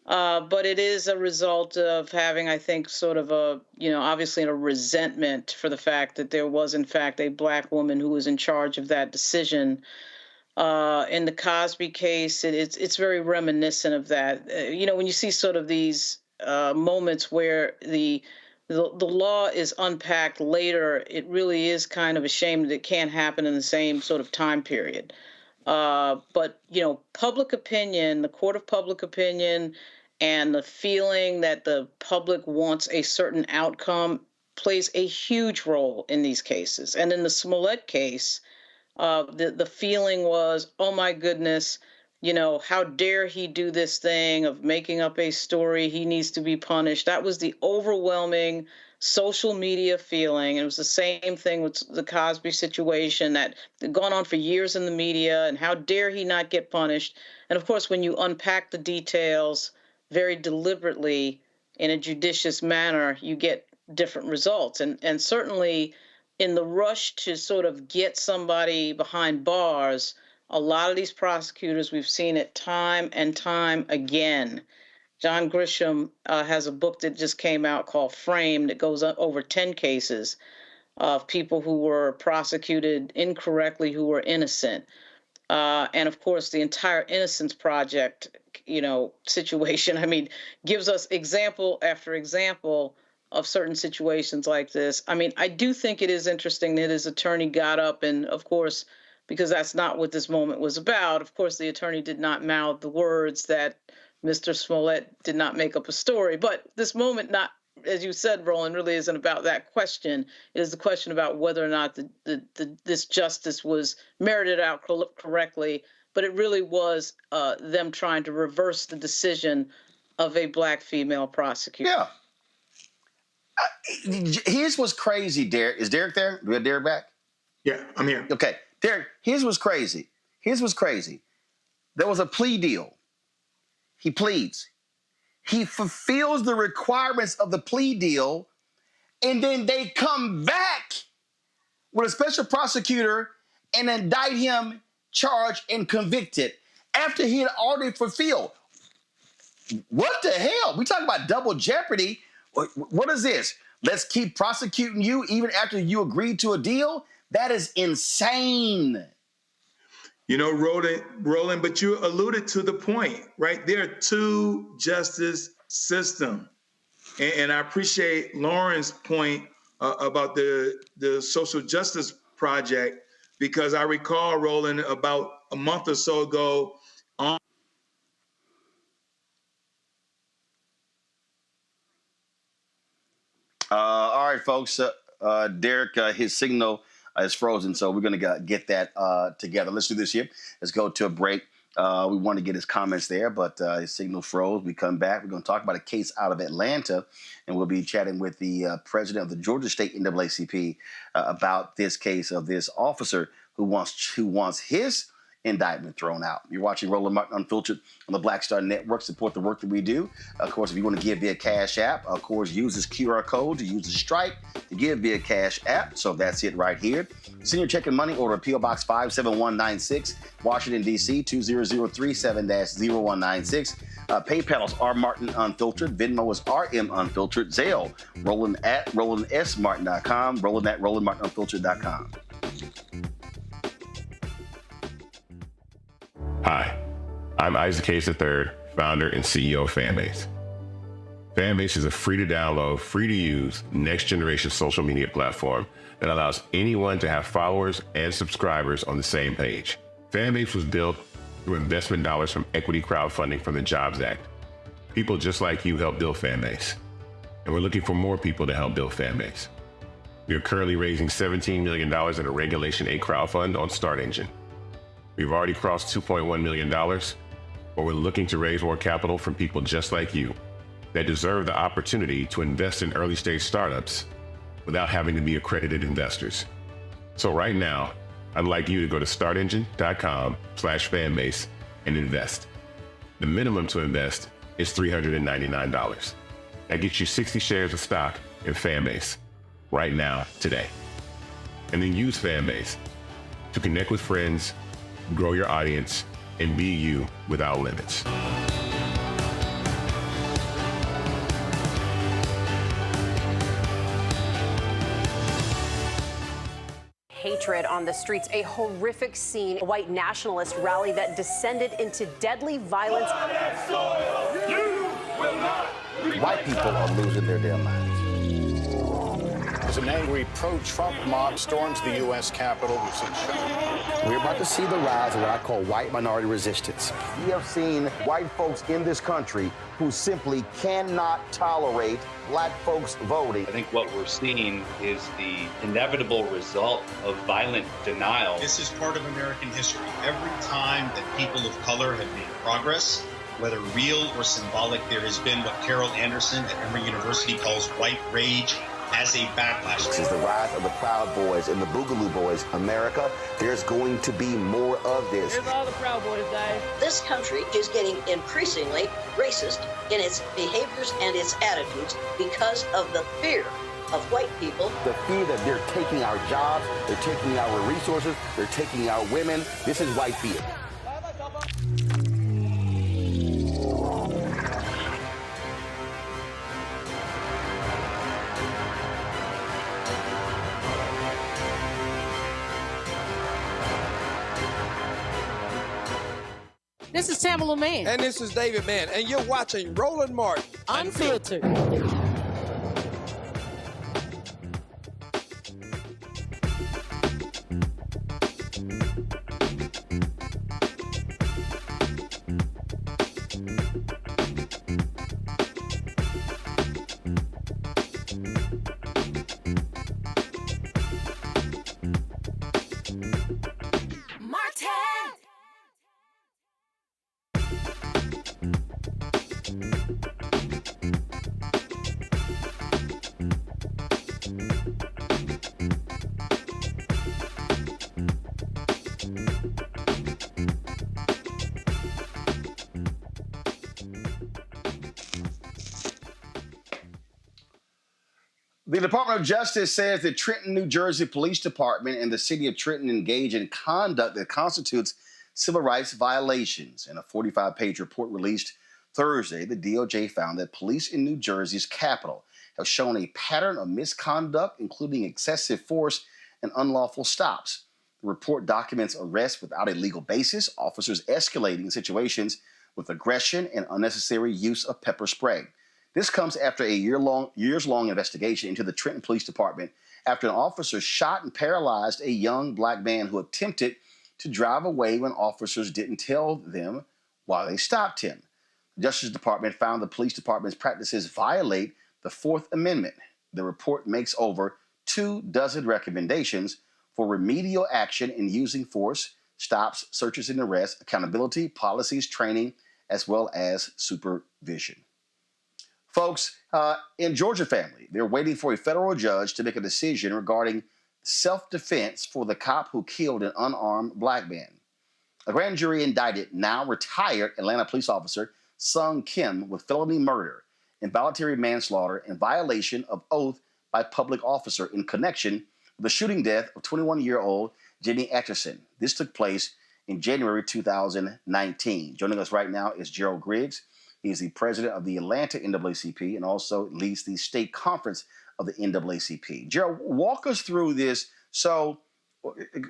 But it is a result of having, I think, sort of obviously a resentment for the fact that there was, in fact, a Black woman who was in charge of that decision. In the Cosby case, it's very reminiscent of that. When you see sort of these moments where the law is unpacked later, it really is kind of a shame that it can't happen in the same sort of time period. But public opinion, the court of public opinion, and the feeling that the public wants a certain outcome plays a huge role in these cases. And in the Smollett case, the feeling was, oh my goodness, how dare he do this thing of making up a story? He needs to be punished. That was the overwhelming social media feeling. It was the same thing with the Cosby situation that had gone on for years in the media, and how dare he not get punished? And of course, when you unpack the details very deliberately in a judicious manner, you get different results. And certainly in the rush to sort of get somebody behind bars, a lot of these prosecutors, we've seen it time and time again. John Grisham has a book that just came out called Framed that goes over 10 cases of people who were prosecuted incorrectly, who were innocent. And of course, the entire Innocence Project, situation, gives us example after example of certain situations like this. I do think it is interesting that his attorney got up and, of course, because that's not what this moment was about. Of course, the attorney did not mouth the words that Mr. Smollett did not make up a story. But this moment, not, as you said, Roland, really isn't about that question. It is the question about whether or not this justice was merited out correctly. But it really was them trying to reverse the decision of a Black female prosecutor. Yeah. Here's what's crazy, Derek. Is Derek there? Do we have Derek back? Yeah, I'm here. Okay. Derek, here's what's crazy. There was a plea deal. He pleads. He fulfills the requirements of the plea deal, and then they come back with a special prosecutor and indict him, charged, and convicted after he had already fulfilled. What the hell? We talking about double jeopardy. What is this? Let's keep prosecuting you even after you agreed to a deal? That is insane. You know, Roland, but you alluded to the point, right? There are two justice systems. And I appreciate Lauren's point about the social justice project, because I recall, Roland, about a month or so ago, all right, folks. Derek, his signal is frozen, so we're going to get that together. Let's do this here. Let's go to a break. We want to get his comments there, but his signal froze. We come back. We're going to talk about a case out of Atlanta, and we'll be chatting with the president of the Georgia State NAACP about this case of this officer who wants his indictment thrown out. You're watching Roland Martin Unfiltered on the Black Star Network. Support the work that we do. Of course, if you want to give via Cash App, of course, use this QR code to use the Stripe to give via Cash App. So that's it right here. Send your check and money order to P.O. Box 57196, Washington, D.C. 20037-0196. PayPal is R Martin Unfiltered. Venmo is RM Unfiltered. Zelle, Roland at RolandSMartin.com. Roland at RolandMartinUnfiltered.com. Hi, I'm Isaac Hayes III, founder and CEO of Fanbase. Fanbase is a free-to-download, free-to-use, next-generation social media platform that allows anyone to have followers and subscribers on the same page. Fanbase was built through investment dollars from equity crowdfunding from the Jobs Act. People just like you help build Fanbase, and we're looking for more people to help build Fanbase. We are currently raising $17 million in a Regulation A crowdfund on Start Engine. We've already crossed $2.1 million, but we're looking to raise more capital from people just like you that deserve the opportunity to invest in early-stage startups without having to be accredited investors. So right now, I'd like you to go to startengine.com/fanbase and invest. The minimum to invest is $399. That gets you 60 shares of stock in Fanbase right now, today. And then use Fanbase to connect with friends, grow your audience, and be you without limits. Hatred on the streets, a horrific scene, a white nationalist rally that descended into deadly violence. White people are losing their damn minds. As an angry pro-Trump mob storms the U.S. Capitol, we've seen We're about to see the rise of what I call white minority resistance. We have seen white folks in this country who simply cannot tolerate black folks voting. I think what we're seeing is the inevitable result of violent denial. This is part of American history. Every time that people of color have made progress, whether real or symbolic, there has been what Carol Anderson at Emory University calls white rage as a backlash. This is the rise of the Proud Boys and the Boogaloo Boys. America, there's going to be more of this. Here's all the Proud Boys, Dave. This country is getting increasingly racist in its behaviors and its attitudes because of the fear of white people. The fear that they're taking our jobs, they're taking our resources, they're taking our women. This is white fear. This is Tamala Mann. And this is David Mann. And you're watching Roland Martin Unfiltered. Martin! The Department of Justice says the Trenton, New Jersey Police Department and the city of Trenton engage in conduct that constitutes civil rights violations. In a 45-page report released Thursday, the DOJ found that police in New Jersey's capital have shown a pattern of misconduct, including excessive force and unlawful stops. The report documents arrests without a legal basis, officers escalating situations with aggression and unnecessary use of pepper spray. This comes after a years-long investigation into the Trenton Police Department after an officer shot and paralyzed a young black man who attempted to drive away when officers didn't tell them why they stopped him. The Justice Department found the police department's practices violate the Fourth Amendment. The report makes over 24 recommendations for remedial action in using force, stops, searches and arrests, accountability, policies, training, as well as supervision. Folks, in Georgia family, they're waiting for a federal judge to make a decision regarding self-defense for the cop who killed an unarmed black man. A grand jury indicted now retired Atlanta police officer Sung Kim with felony murder, involuntary manslaughter, and violation of oath by public officer in connection with the shooting death of 21-year-old Janai Nelson. This took place in January 2019. Joining us right now is Gerald Griggs. He is the president of the Atlanta NAACP and also leads the state conference of the NAACP. Gerald, walk us through this. So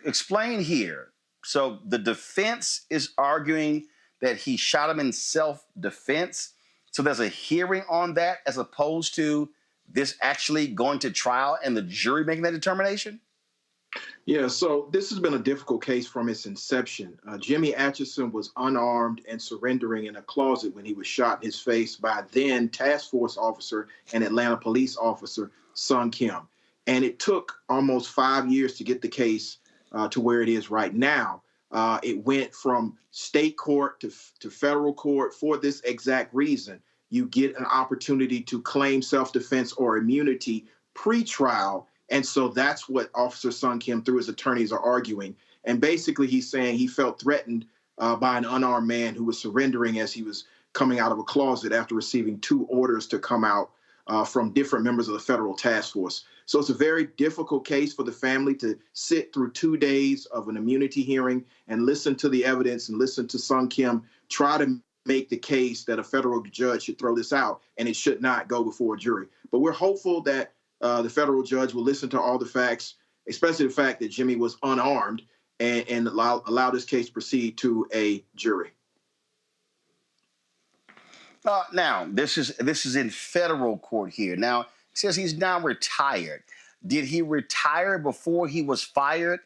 explain here. So the defense is arguing that he shot him in self-defense. So there's a hearing on that as opposed to this actually going to trial and the jury making that determination? Yeah, so this has been a difficult case from its inception. Jimmy Atchison was unarmed and surrendering in a closet when he was shot in his face by then task force officer and Atlanta police officer Sung Kim. And it took almost 5 years to get the case to where it is right now. It went from state court to federal court for this exact reason. You get an opportunity to claim self-defense or immunity pre-trial. And so that's what Officer Sung Kim, through his attorneys, are arguing. And basically, he's saying he felt threatened by an unarmed man who was surrendering as he was coming out of a closet after receiving 2 orders to come out from different members of the federal task force. So it's a very difficult case for the family to sit through 2 days of an immunity hearing and listen to the evidence and listen to Sung Kim try to make the case that a federal judge should throw this out and it should not go before a jury. But we're hopeful that the federal judge will listen to all the facts, especially the fact that Jimmy was unarmed, and allow this case to proceed to a jury. Now, this is in federal court here. Now, it says he's now retired. Did he retire before he was fired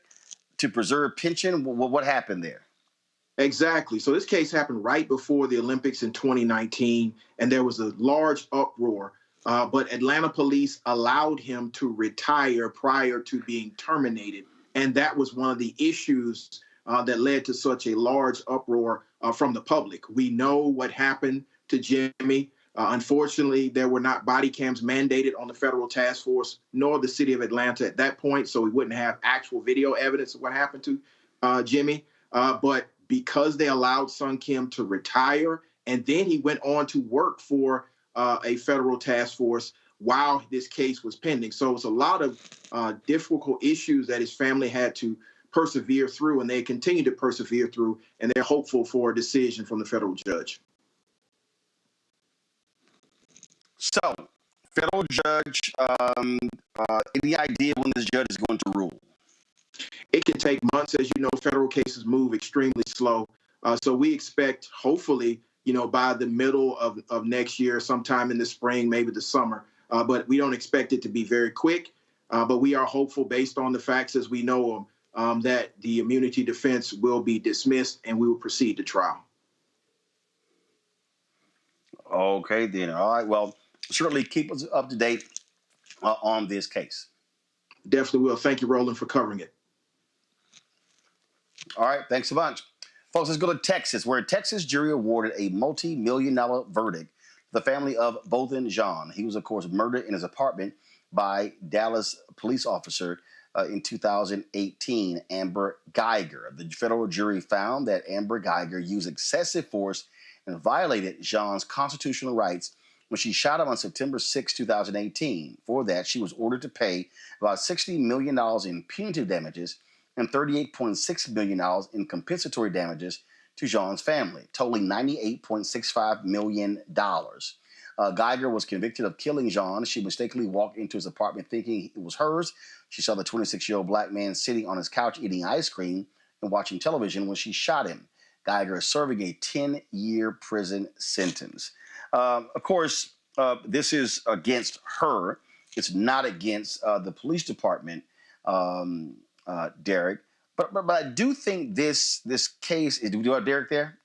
to preserve pension? What happened there? Exactly. So this case happened right before the Olympics in 2019, and there was a large uproar. But Atlanta police allowed him to retire prior to being terminated. And that was one of the issues that led to such a large uproar from the public. We know what happened to Jimmy. Unfortunately, there were not body cams mandated on the federal task force, nor the city of Atlanta at that point. So we wouldn't have actual video evidence of what happened to Jimmy. But because they allowed Sung Kim to retire, and then he went on to work for a federal task force while this case was pending. So it was a lot of difficult issues that his family had to persevere through, and they continue to persevere through, and they're hopeful for a decision from the federal judge. So, federal judge, any idea when this judge is going to rule? It can take months. As you know, federal cases move extremely slow. So we expect, hopefully, by the middle of next year, sometime in the spring, maybe the summer. But we don't expect it to be very quick. But we are hopeful, based on the facts as we know them, that the immunity defense will be dismissed and we will proceed to trial. Okay, then. All right. Well, certainly keep us up to date on this case. Definitely will. Thank you, Roland, for covering it. All right, thanks a bunch. Folks, let's go to Texas, where a Texas jury awarded a multi-million-dollar verdict to the family of Botham Jean. He was, of course, murdered in his apartment by Dallas police officer in 2018, Amber Geiger. The federal jury found that Amber Geiger used excessive force and violated Jean's constitutional rights when she shot him on September 6, 2018. For that, she was ordered to pay about $60 million in punitive damages and $38.6 million in compensatory damages to Jean's family, totaling $98.65 million. Geiger was convicted of killing Jean. She mistakenly walked into his apartment thinking it was hers. She saw the 26-year-old black man sitting on his couch eating ice cream and watching television when she shot him. Geiger is serving a 10-year prison sentence. Of course, this is against her. It's not against the police department, Derek. But I do think this case is. Do we have Derek there?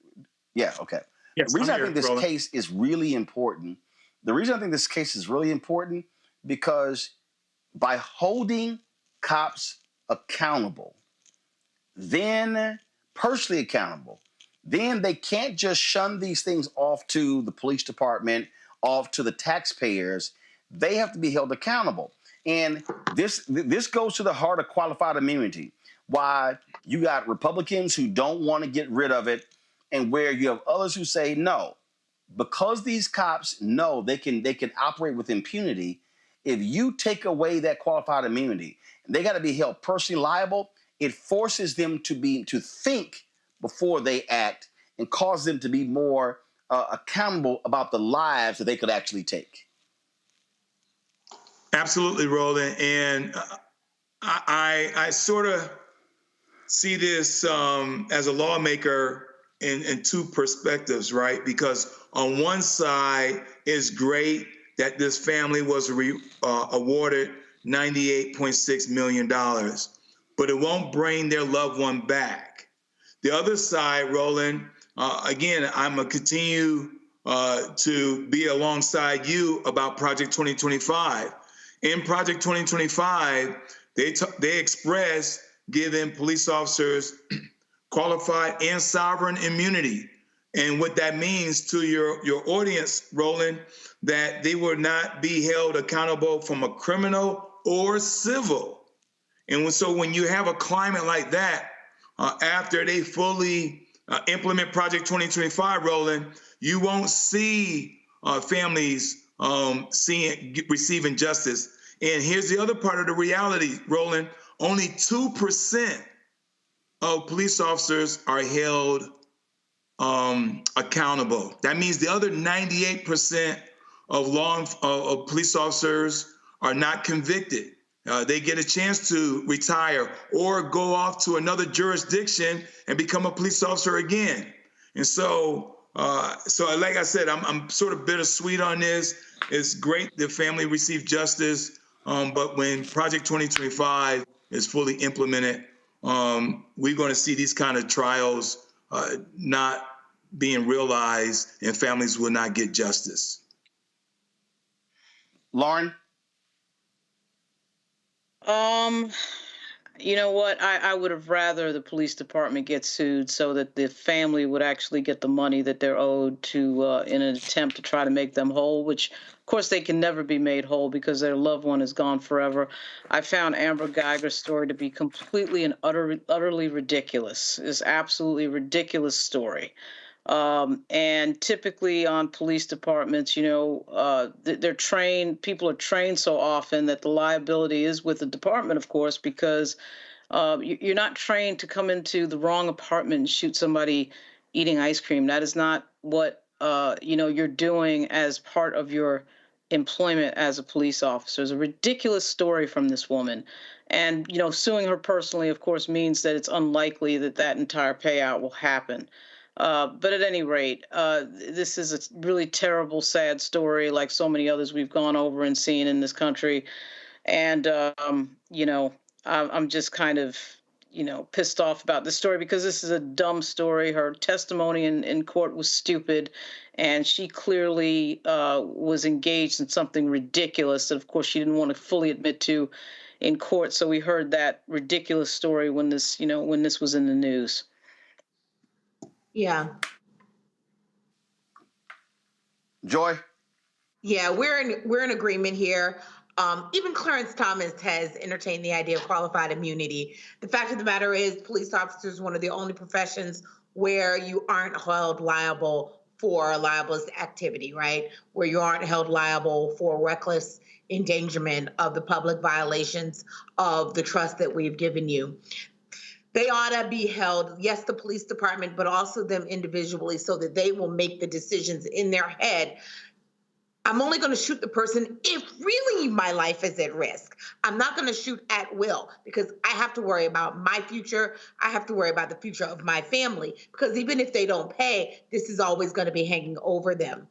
Yeah. Okay. Yes, The reason I'm I think here, this Roland. case is really important. The reason I think this case is really important because by holding cops accountable, then personally accountable, then they can't just shun these things off to the police department, off to the taxpayers. They have to be held accountable. And this goes to the heart of qualified immunity. Why you got Republicans who don't want to get rid of it, and where you have others who say no, because these cops know they can operate with impunity. If you take away that qualified immunity, and they got to be held personally liable, it forces them to think before they act and cause them to be more accountable about the lives that they could actually take. Absolutely, Roland. And I sort of see this as a lawmaker in two perspectives, right? Because on one side, it's great that this family was awarded $98.6 million, but it won't bring their loved one back. The other side, Roland, again, I'm going to continue to be alongside you about Project 2025. In Project 2025, they express giving police officers qualified and sovereign immunity. And what that means to your audience, Roland, that they will not be held accountable from a criminal or civil. And so when you have a climate like that, after they fully implement Project 2025, Roland, you won't see families receiving justice. And here's the other part of the reality, Roland. Only 2% of police officers are held accountable. That means the other 98% of police officers are not convicted. They get a chance to retire or go off to another jurisdiction and become a police officer again. And so like I said, I'm sort of bittersweet on this. It's great the family received justice, but when Project 2025 is fully implemented, we're going to see these kind of trials not being realized, and families will not get justice. Lauren? You know what? I would have rather the police department get sued so that the family would actually get the money that they're owed to in an attempt to try to make them whole, which, of course, they can never be made whole because their loved one is gone forever. I found Amber Geiger's story to be completely and utterly ridiculous. It's absolutely ridiculous story. And typically on police departments, you know, they're trained, people are trained so often that the liability is with the department, of course, because you're not trained to come into the wrong apartment and shoot somebody eating ice cream. That is not what, you know, you're doing as part of your employment as a police officer. It's a ridiculous story from this woman. And, you know, suing her personally, of course, means that it's unlikely that that entire payout will happen. But at any rate, this is a really terrible, sad story, like so many others we've gone over and seen in this country. And, you know, I'm just kind of, you know, pissed off about this story because this is a dumb story. Her testimony in court was stupid, and she clearly was engaged in something ridiculous that, of course, she didn't want to fully admit to in court. So we heard that ridiculous story when this was in the news. Yeah. Joy? Yeah, we're in agreement here. Even Clarence Thomas has entertained the idea of qualified immunity. The fact of the matter is, police officers are one of the only professions where you aren't held liable for libelous activity, right? Where you aren't held liable for reckless endangerment of the public, violations of the trust that we've given you. They ought to be held, yes, the police department, but also them individually, so that they will make the decisions in their head. I'm only going to shoot the person if really my life is at risk. I'm not going to shoot at will, because I have to worry about my future. I have to worry about the future of my family, because even if they don't pay, this is always going to be hanging over them.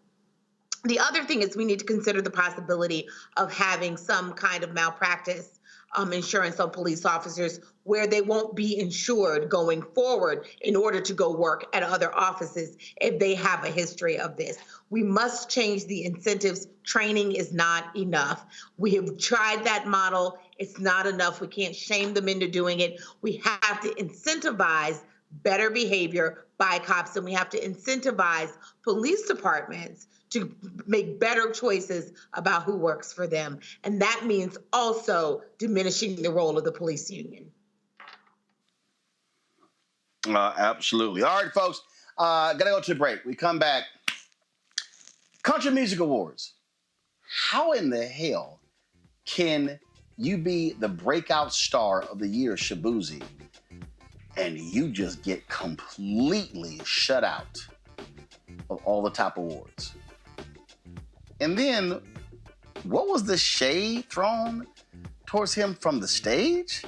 The other thing is we need to consider the possibility of having some kind of malpractice insurance on police officers, where they won't be insured going forward in order to go work at other offices if they have a history of this. We must change the incentives. Training is not enough. We have tried that model. It's not enough. We can't shame them into doing it. We have to incentivize better behavior by cops, and we have to incentivize police departments to make better choices about who works for them. And that means also diminishing the role of the police union. Absolutely. All right, folks, gotta go to a break. We come back. Country Music Awards. How in the hell can you be the breakout star of the year, Shabuzi, and you just get completely shut out of all the top awards? And then, what was the shade thrown towards him from the stage?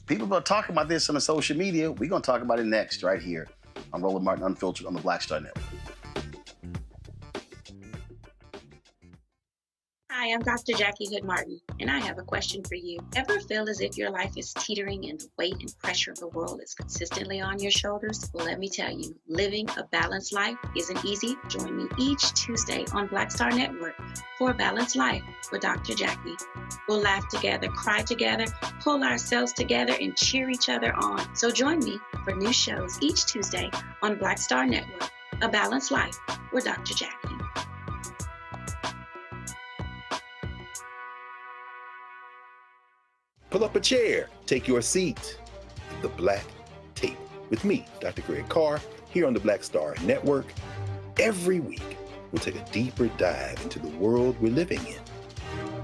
People are talking about this on the social media. We're going to talk about it next, right here on Roland Martin Unfiltered on the Black Star Network. Hi, I'm Dr. Jackie Hood Martin, and I have a question for you. Ever feel as if your life is teetering and the weight and pressure of the world is consistently on your shoulders? Well, let me tell you, living a balanced life isn't easy. Join me each Tuesday on Black Star Network for A Balanced Life with Dr. Jackie. We'll laugh together, cry together, pull ourselves together, and cheer each other on. So join me for new shows each Tuesday on Black Star Network, A Balanced Life with Dr. Jackie. Pull up a chair, take your seat. The Black Tape with me, Dr. Greg Carr, here on the Black Star Network. Every week, we'll take a deeper dive into the world we're living in.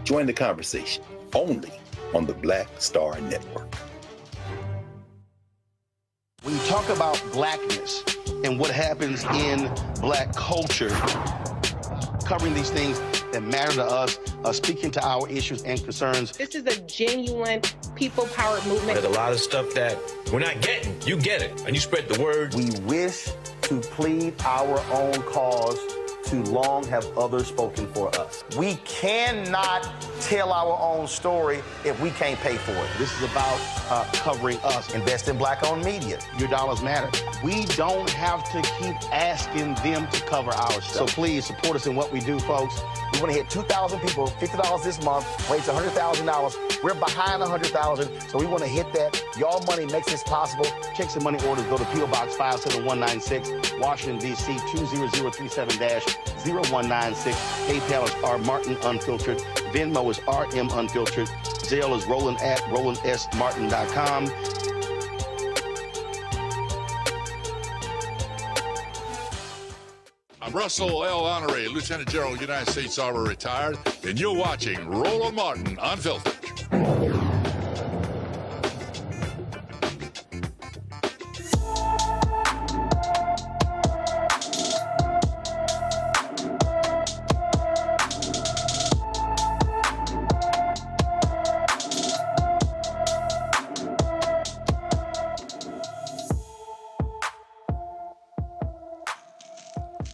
Join the conversation only on the Black Star Network. When you talk about blackness and what happens in black culture, covering these things that matter to us, speaking to our issues and concerns. This is a genuine people-powered movement. There's a lot of stuff that we're not getting. You get it, and you spread the word. We wish to plead our own cause, to long have others spoken for us. We cannot tell our own story if we can't pay for it. This is about covering us. Invest in black-owned media. Your dollars matter. We don't have to keep asking them to cover our stuff. So please support us in what we do, folks. We want to hit 2,000 people, $50 this month, raise $100,000. We're behind 100,000, so we want to hit that. Y'all money makes this possible. Check some money orders. Go to P.O. Box 57196, Washington, D.C. 20037-0196. PayPal is R Martin Unfiltered. Venmo is RM Unfiltered. Zelle is Roland at RolandSMartin.com. I'm Russell L. Honoré, Lieutenant General, United States Army, retired, and you're watching Roland Martin Unfiltered.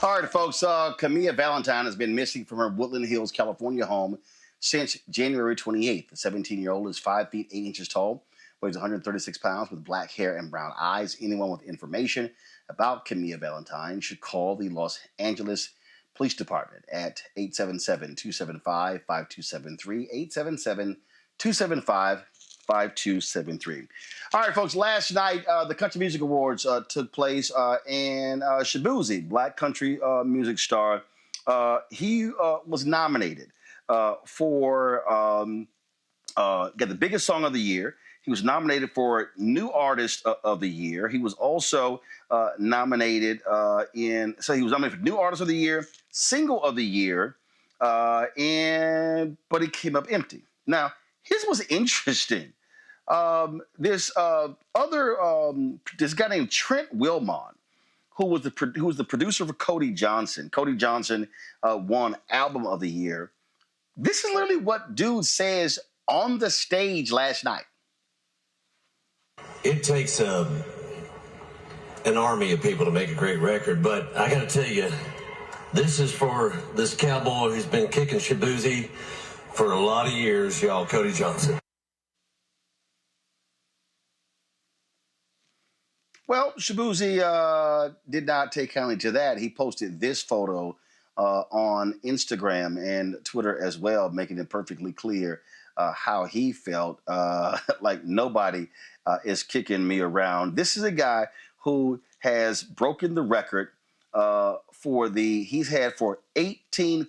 All right, folks, Camilla Valentine has been missing from her Woodland Hills, California home since January 28th. The 17-year-old is 5 feet 8 inches tall, weighs 136 pounds, with black hair and brown eyes. Anyone with information about Camilla Valentine should call the Los Angeles Police Department at 877-275-5273, 275-5273. All right, folks, last night, the Country Music Awards took place, and Shabuzi, Black country music star, he was nominated for got the biggest song of the year. He was nominated for New Artist of the Year. He was also nominated so he was nominated for New Artist of the Year, Single of the Year, but he came up empty. Now, his was interesting. This guy named Trent Wilmot, who was the producer for Cody Johnson. Cody Johnson won Album of the Year. This is literally what dude says on the stage last night. It takes an army of people to make a great record, but I got to tell you, this is for this cowboy who's been kicking Shabuzi for a lot of years, y'all, Cody Johnson. Well, Shabuzi did not take kindly to that. He posted this photo on Instagram and Twitter as well, making it perfectly clear how he felt, like nobody is kicking me around. This is a guy who has broken the record he's had for 18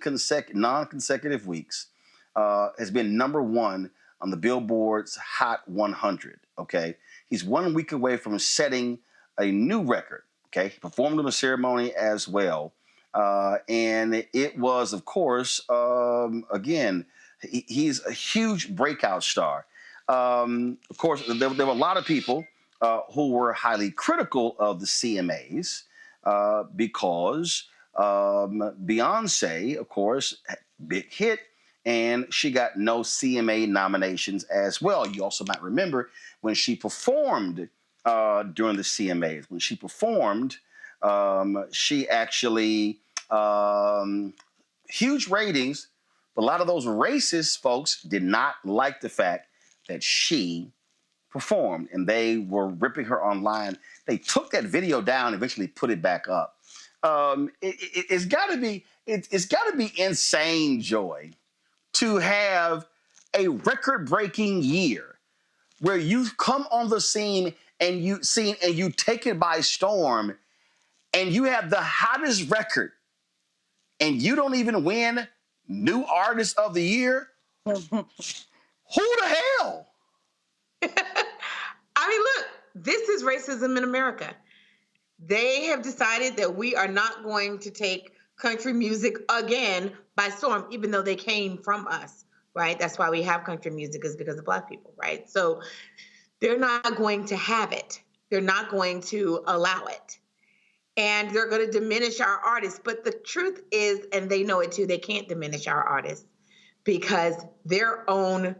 non-consecutive weeks, has been number one on the Billboard's Hot 100, okay? He's 1 week away from setting a new record, okay? He performed in the ceremony as well. And it was, of course, again, he's a huge breakout star. Of course, there were a lot of people who were highly critical of the CMAs because Beyonce, of course, big hit, and she got no CMA nominations as well. You also might remember when she performed during the CMAs. When she performed, she actually, huge ratings, but a lot of those racist folks did not like the fact that she performed, and they were ripping her online. They took that video down and eventually put it back up. It's got to be insane, Joy, to have a record-breaking year where you come on the scene and you take it by storm, and you have the hottest record, and you don't even win New Artist of the Year. Who the hell? I mean, look, this is racism in America. They have decided that we are not going to take country music again by storm, even though they came from us, right? That's why we have country music, is because of Black people, right? So they're not going to have it. They're not going to allow it. And they're going to diminish our artists. But the truth is, and they know it too, they can't diminish our artists because their own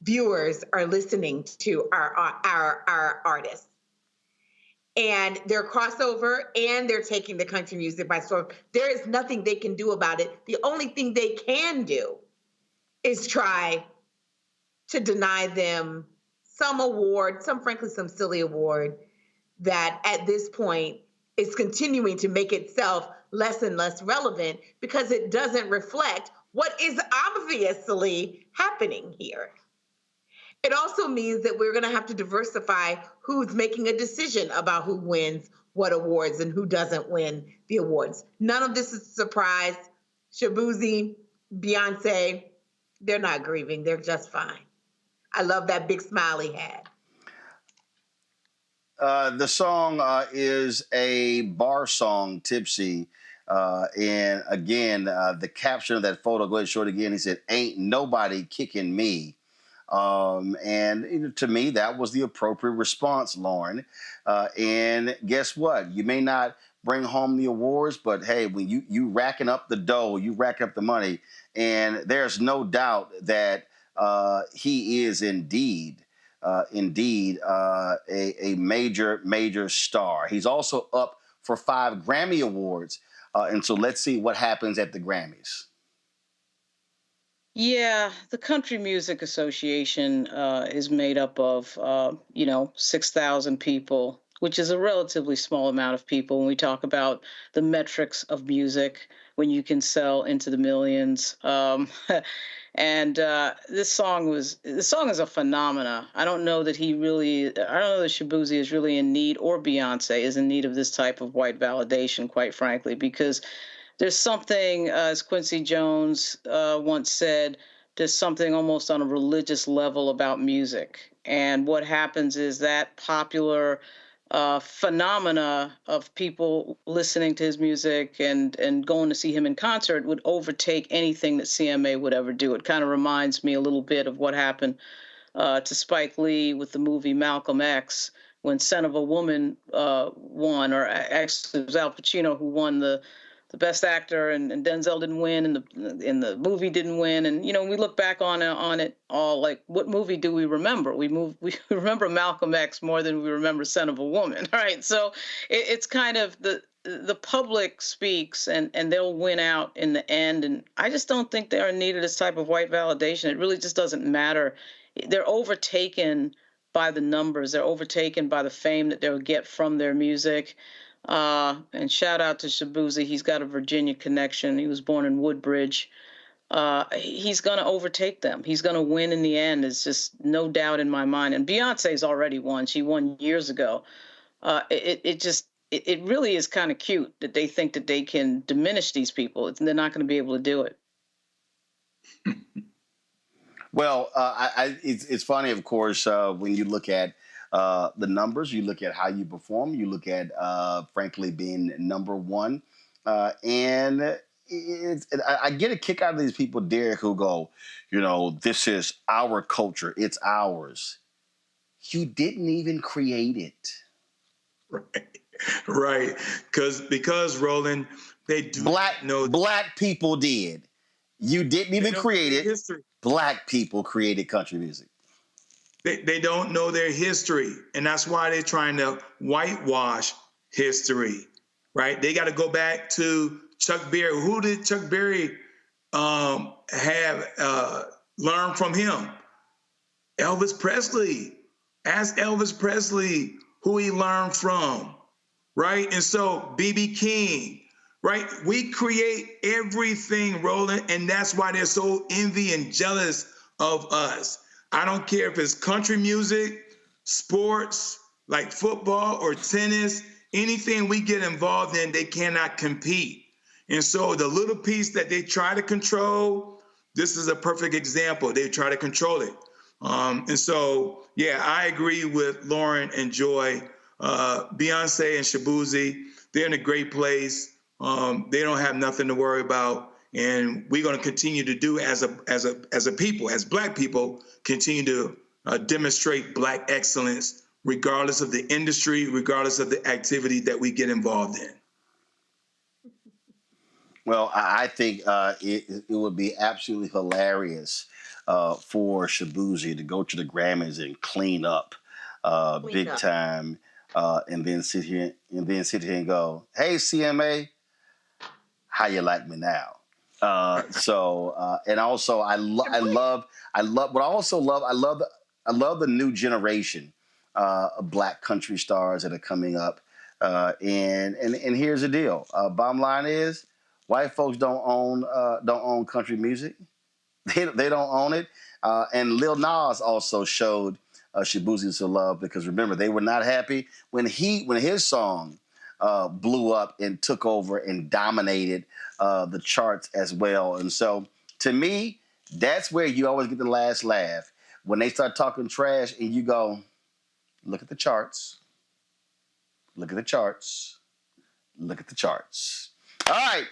viewers are listening to our artists. And they're crossover, and they're taking the country music by storm. There is nothing they can do about it. The only thing they can do is try to deny them some award, frankly, some silly award that at this point is continuing to make itself less and less relevant because it doesn't reflect what is obviously happening here. It also means that we're going to have to diversify who's making a decision about who wins what awards and who doesn't win the awards. None of this is a surprise. Shabuzi, Beyonce, they're not grieving. They're just fine. I love that big smile he had. The song is a bar song, Tipsy. And again, the caption of that photo, go ahead and show it again. He said, "Ain't nobody kicking me." And to me, that was the appropriate response, Lauren. And guess what? You may not bring home the awards, but hey, when you racking up the dough, you rack up the money, and there's no doubt that he is indeed a major star. He's also up for 5 Grammy Awards. And so let's see what happens at the Grammys. Yeah, the Country Music Association is made up of, 6,000 people. which is a relatively small amount of people when we talk about the metrics of music, when you can sell into the millions. And this song is a phenomena. I don't know that Shabuzi is really in need, or Beyonce is in need of this type of white validation, quite frankly, because there's something, as Quincy Jones once said, there's something almost on a religious level about music. And what happens is that popular phenomena of people listening to his music and going to see him in concert would overtake anything that CMA would ever do. It kind of reminds me a little bit of what happened to Spike Lee with the movie Malcolm X, when Son of a Woman won, or actually it was Al Pacino who won the Best Actor, and Denzel didn't win, and the movie didn't win. And we look back on it all like, what movie do we remember? We remember Malcolm X more than we remember Son of a Woman, right? So it's kind of the public speaks, and they'll win out in the end. And I just don't think they're in need of this type of white validation. It really just doesn't matter. They're overtaken by the numbers. They're overtaken by the fame that they'll get from their music. And shout out to Shabuzi. He's got a Virginia connection. He was born in Woodbridge. He's going to overtake them. He's going to win in the end. It's just no doubt in my mind. And Beyonce's already won. She won years ago. It really is kind of cute that they think that they can diminish these people. They're not going to be able to do it. Well, it's funny, of course, when you look at the numbers, you look at how you perform, you look at, frankly, being number one. And I get a kick out of these people, Derek, who go, this is our culture. It's ours. You didn't even create it. Right. Because Roland, they do Black people did. You didn't even create it. History. Black people created country music. They don't know their history, and that's why they're trying to whitewash history, right? They got to go back to Chuck Berry. Who did Chuck Berry have learned from him? Elvis Presley. Ask Elvis Presley who he learned from, right? And so B.B. King, right? We create everything, Roland, and that's why they're so envy and jealous of us. I don't care if it's country music, sports, like football or tennis, anything we get involved in, they cannot compete. And so the little piece that they try to control, this is a perfect example. They try to control it. And so, yeah, I agree with Lauren and Joy. Beyonce and Shabuzi, they're in a great place. They don't have nothing to worry about. And we're going to continue to do as a people, as Black people, continue to demonstrate Black excellence, regardless of the industry, regardless of the activity that we get involved in. Well, I think it would be absolutely hilarious for Shabuzi to go to the Grammys and clean up big time, and then sit here and go, "Hey, CMA, how you like me now?" And also I love the new generation of Black country stars that are coming up. And here's the deal. Bottom line is, white folks don't own country music. They don't own it. And Lil Nas also showed Shabuzi some love, because remember, they were not happy when his song blew up and took over and dominated the charts as well. And so, to me, that's where you always get the last laugh, when they start talking trash and you go, look at the charts, look at the charts, look at the charts. All right,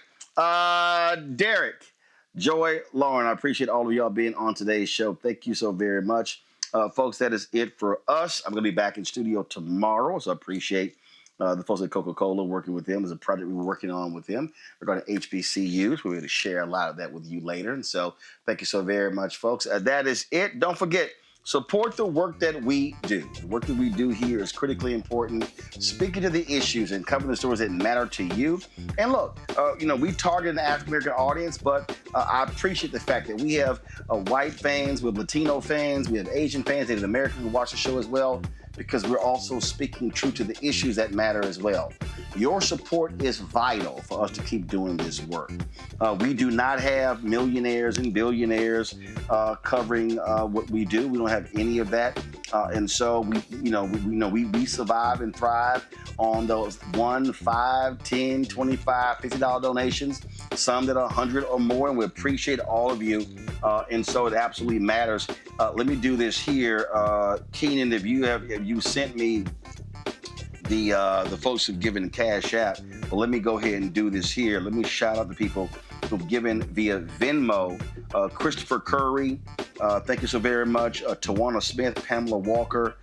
Derek, Joy, Lauren, I appreciate all of y'all being on today's show. Thank you so very much. Folks, that is it for us. I'm going to be back in studio tomorrow, so I appreciate the folks at Coca-Cola, working with them. Is a project we were working on with them regarding HBCUs. We're going to share a lot of that with you later. And so thank you so very much, folks. That is it. Don't forget, support the work that we do. The work that we do here is critically important, speaking to the issues and covering the stories that matter to you. And look, we target an African-American audience, but I appreciate the fact that we have white fans, we have Latino fans, we have Asian fans, Native Americans who watch the show as well. because we're also speaking true to the issues that matter as well. Your support is vital for us to keep doing this work. We do not have millionaires and billionaires covering what we do. We don't have any of that. And so we survive and thrive on those $1, $5, $10, $25, $50 donations, some that are 100 or more, and we appreciate all of you. And so it absolutely matters. Let me do this here. Keenan, if you sent me the folks who've given the Cash App, but let me go ahead and do this here. Let me shout out the people who've given via Venmo. Christopher Curry, thank you so very much. Tawana Smith, Pamela Walker,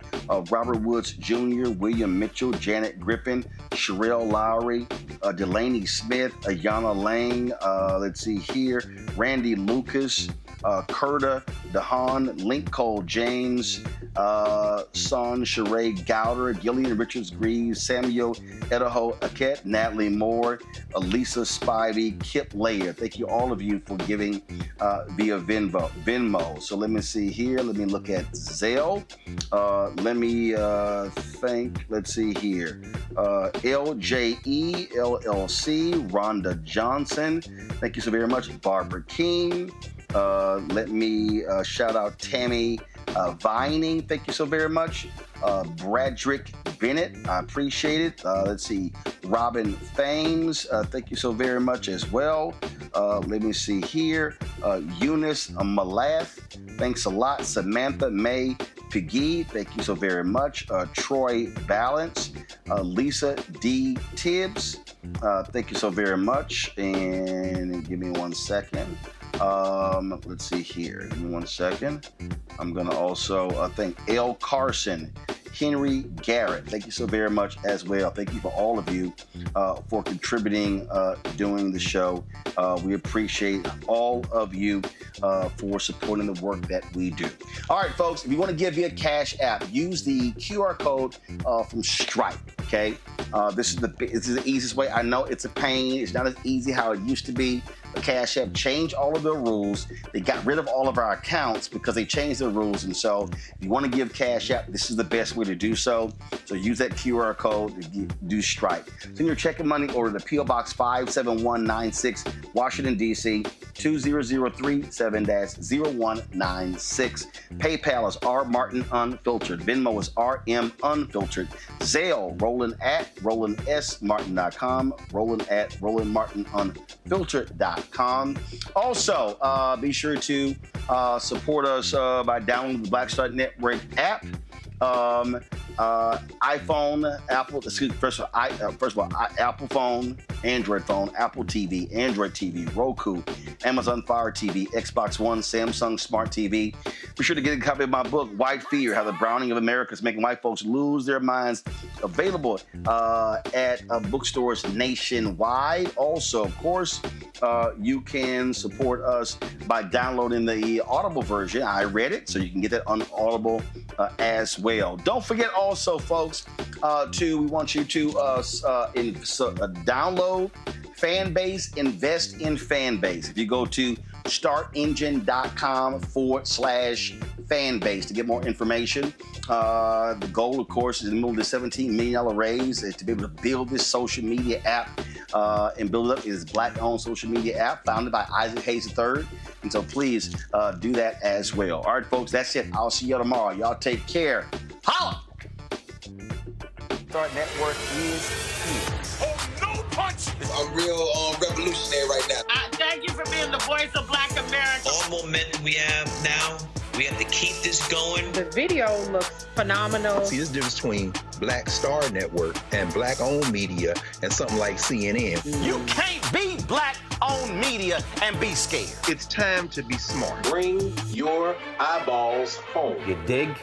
Robert Woods Jr., William Mitchell, Janet Griffin, Sherelle Lowry, Delaney Smith, Ayana Lang, let's see here, Randy Lucas, Curta DeHaan, Link Cole James, Son Sheree Gowder, Gillian Richards Greaves, Samuel Edaho Aket, Natalie Moore, Lisa Spivey, Kip Layer. Thank you, all of you, for giving via Venmo. So let me see here. Let me look at Zelle. Let me let's see here. LJE, LLC, Rhonda Johnson. Thank you so very much. Barbara King. Let me shout out Tammy Vining. Thank you so very much. Bradrick Bennett, I appreciate it. Let's see, Robin Thames, thank you so very much as well. Let me see here. Eunice Malath, thanks a lot. Samantha May Piggy, thank you so very much. Troy Balance, Lisa D. Tibbs, thank you so very much. And give me 1 second. Let's see here. Give me 1 second. I'm going to also thank L. Carson, Henry Garrett. Thank you so very much as well. Thank you for all of you for contributing, doing the show. We appreciate all of you for supporting the work that we do. All right, folks, if you want to give via Cash App, use the QR code from Stripe, okay? This is the easiest way. I know it's a pain. It's not as easy how it used to be. Cash App changed all of their rules. They got rid of all of our accounts because they changed their rules. And so if you want to give Cash App, this is the best way to do so. So use that QR code to do Stripe. Send your checking money order to P.O. Box 57196, Washington, D.C. 20037-0196. PayPal is R Martin Unfiltered. Venmo is RM Unfiltered. Zelle, Roland@RolandSMartin.com. Roland@RolandMartinUnfiltered.com. Also, be sure to support us by downloading the Black Star Network app. iPhone, Apple, first of all, Apple phone, Android phone, Apple TV, Android TV, Roku, Amazon Fire TV, Xbox One, Samsung Smart TV. Be sure to get a copy of my book, White Fear, How the Browning of America is Making White Folks Lose Their Minds, available at bookstores nationwide. Also, of course, you can support us by downloading the Audible version. I read it, so you can get that on Audible as well. Don't forget also, folks, we want you to download Fanbase, invest in Fanbase. If you go to startengine.com/Fanbase to get more information. The goal, of course, is to move the $17 million raise to be able to build this social media app and build it up. It is Black-owned social media app founded by Isaac Hayes III. And so please do that as well. All right, folks, that's it. I'll see you tomorrow. Y'all take care. Holla! Start Network is here. Oh, no punch! I'm real revolutionary right now. Thank you for being the voice of Black America. All momentum we have now, we have to keep this going. The video looks phenomenal. See, there's a difference between Black Star Network and Black-owned media and something like CNN. You can't be Black-owned media and be scared. It's time to be smart. Bring your eyeballs home. You dig?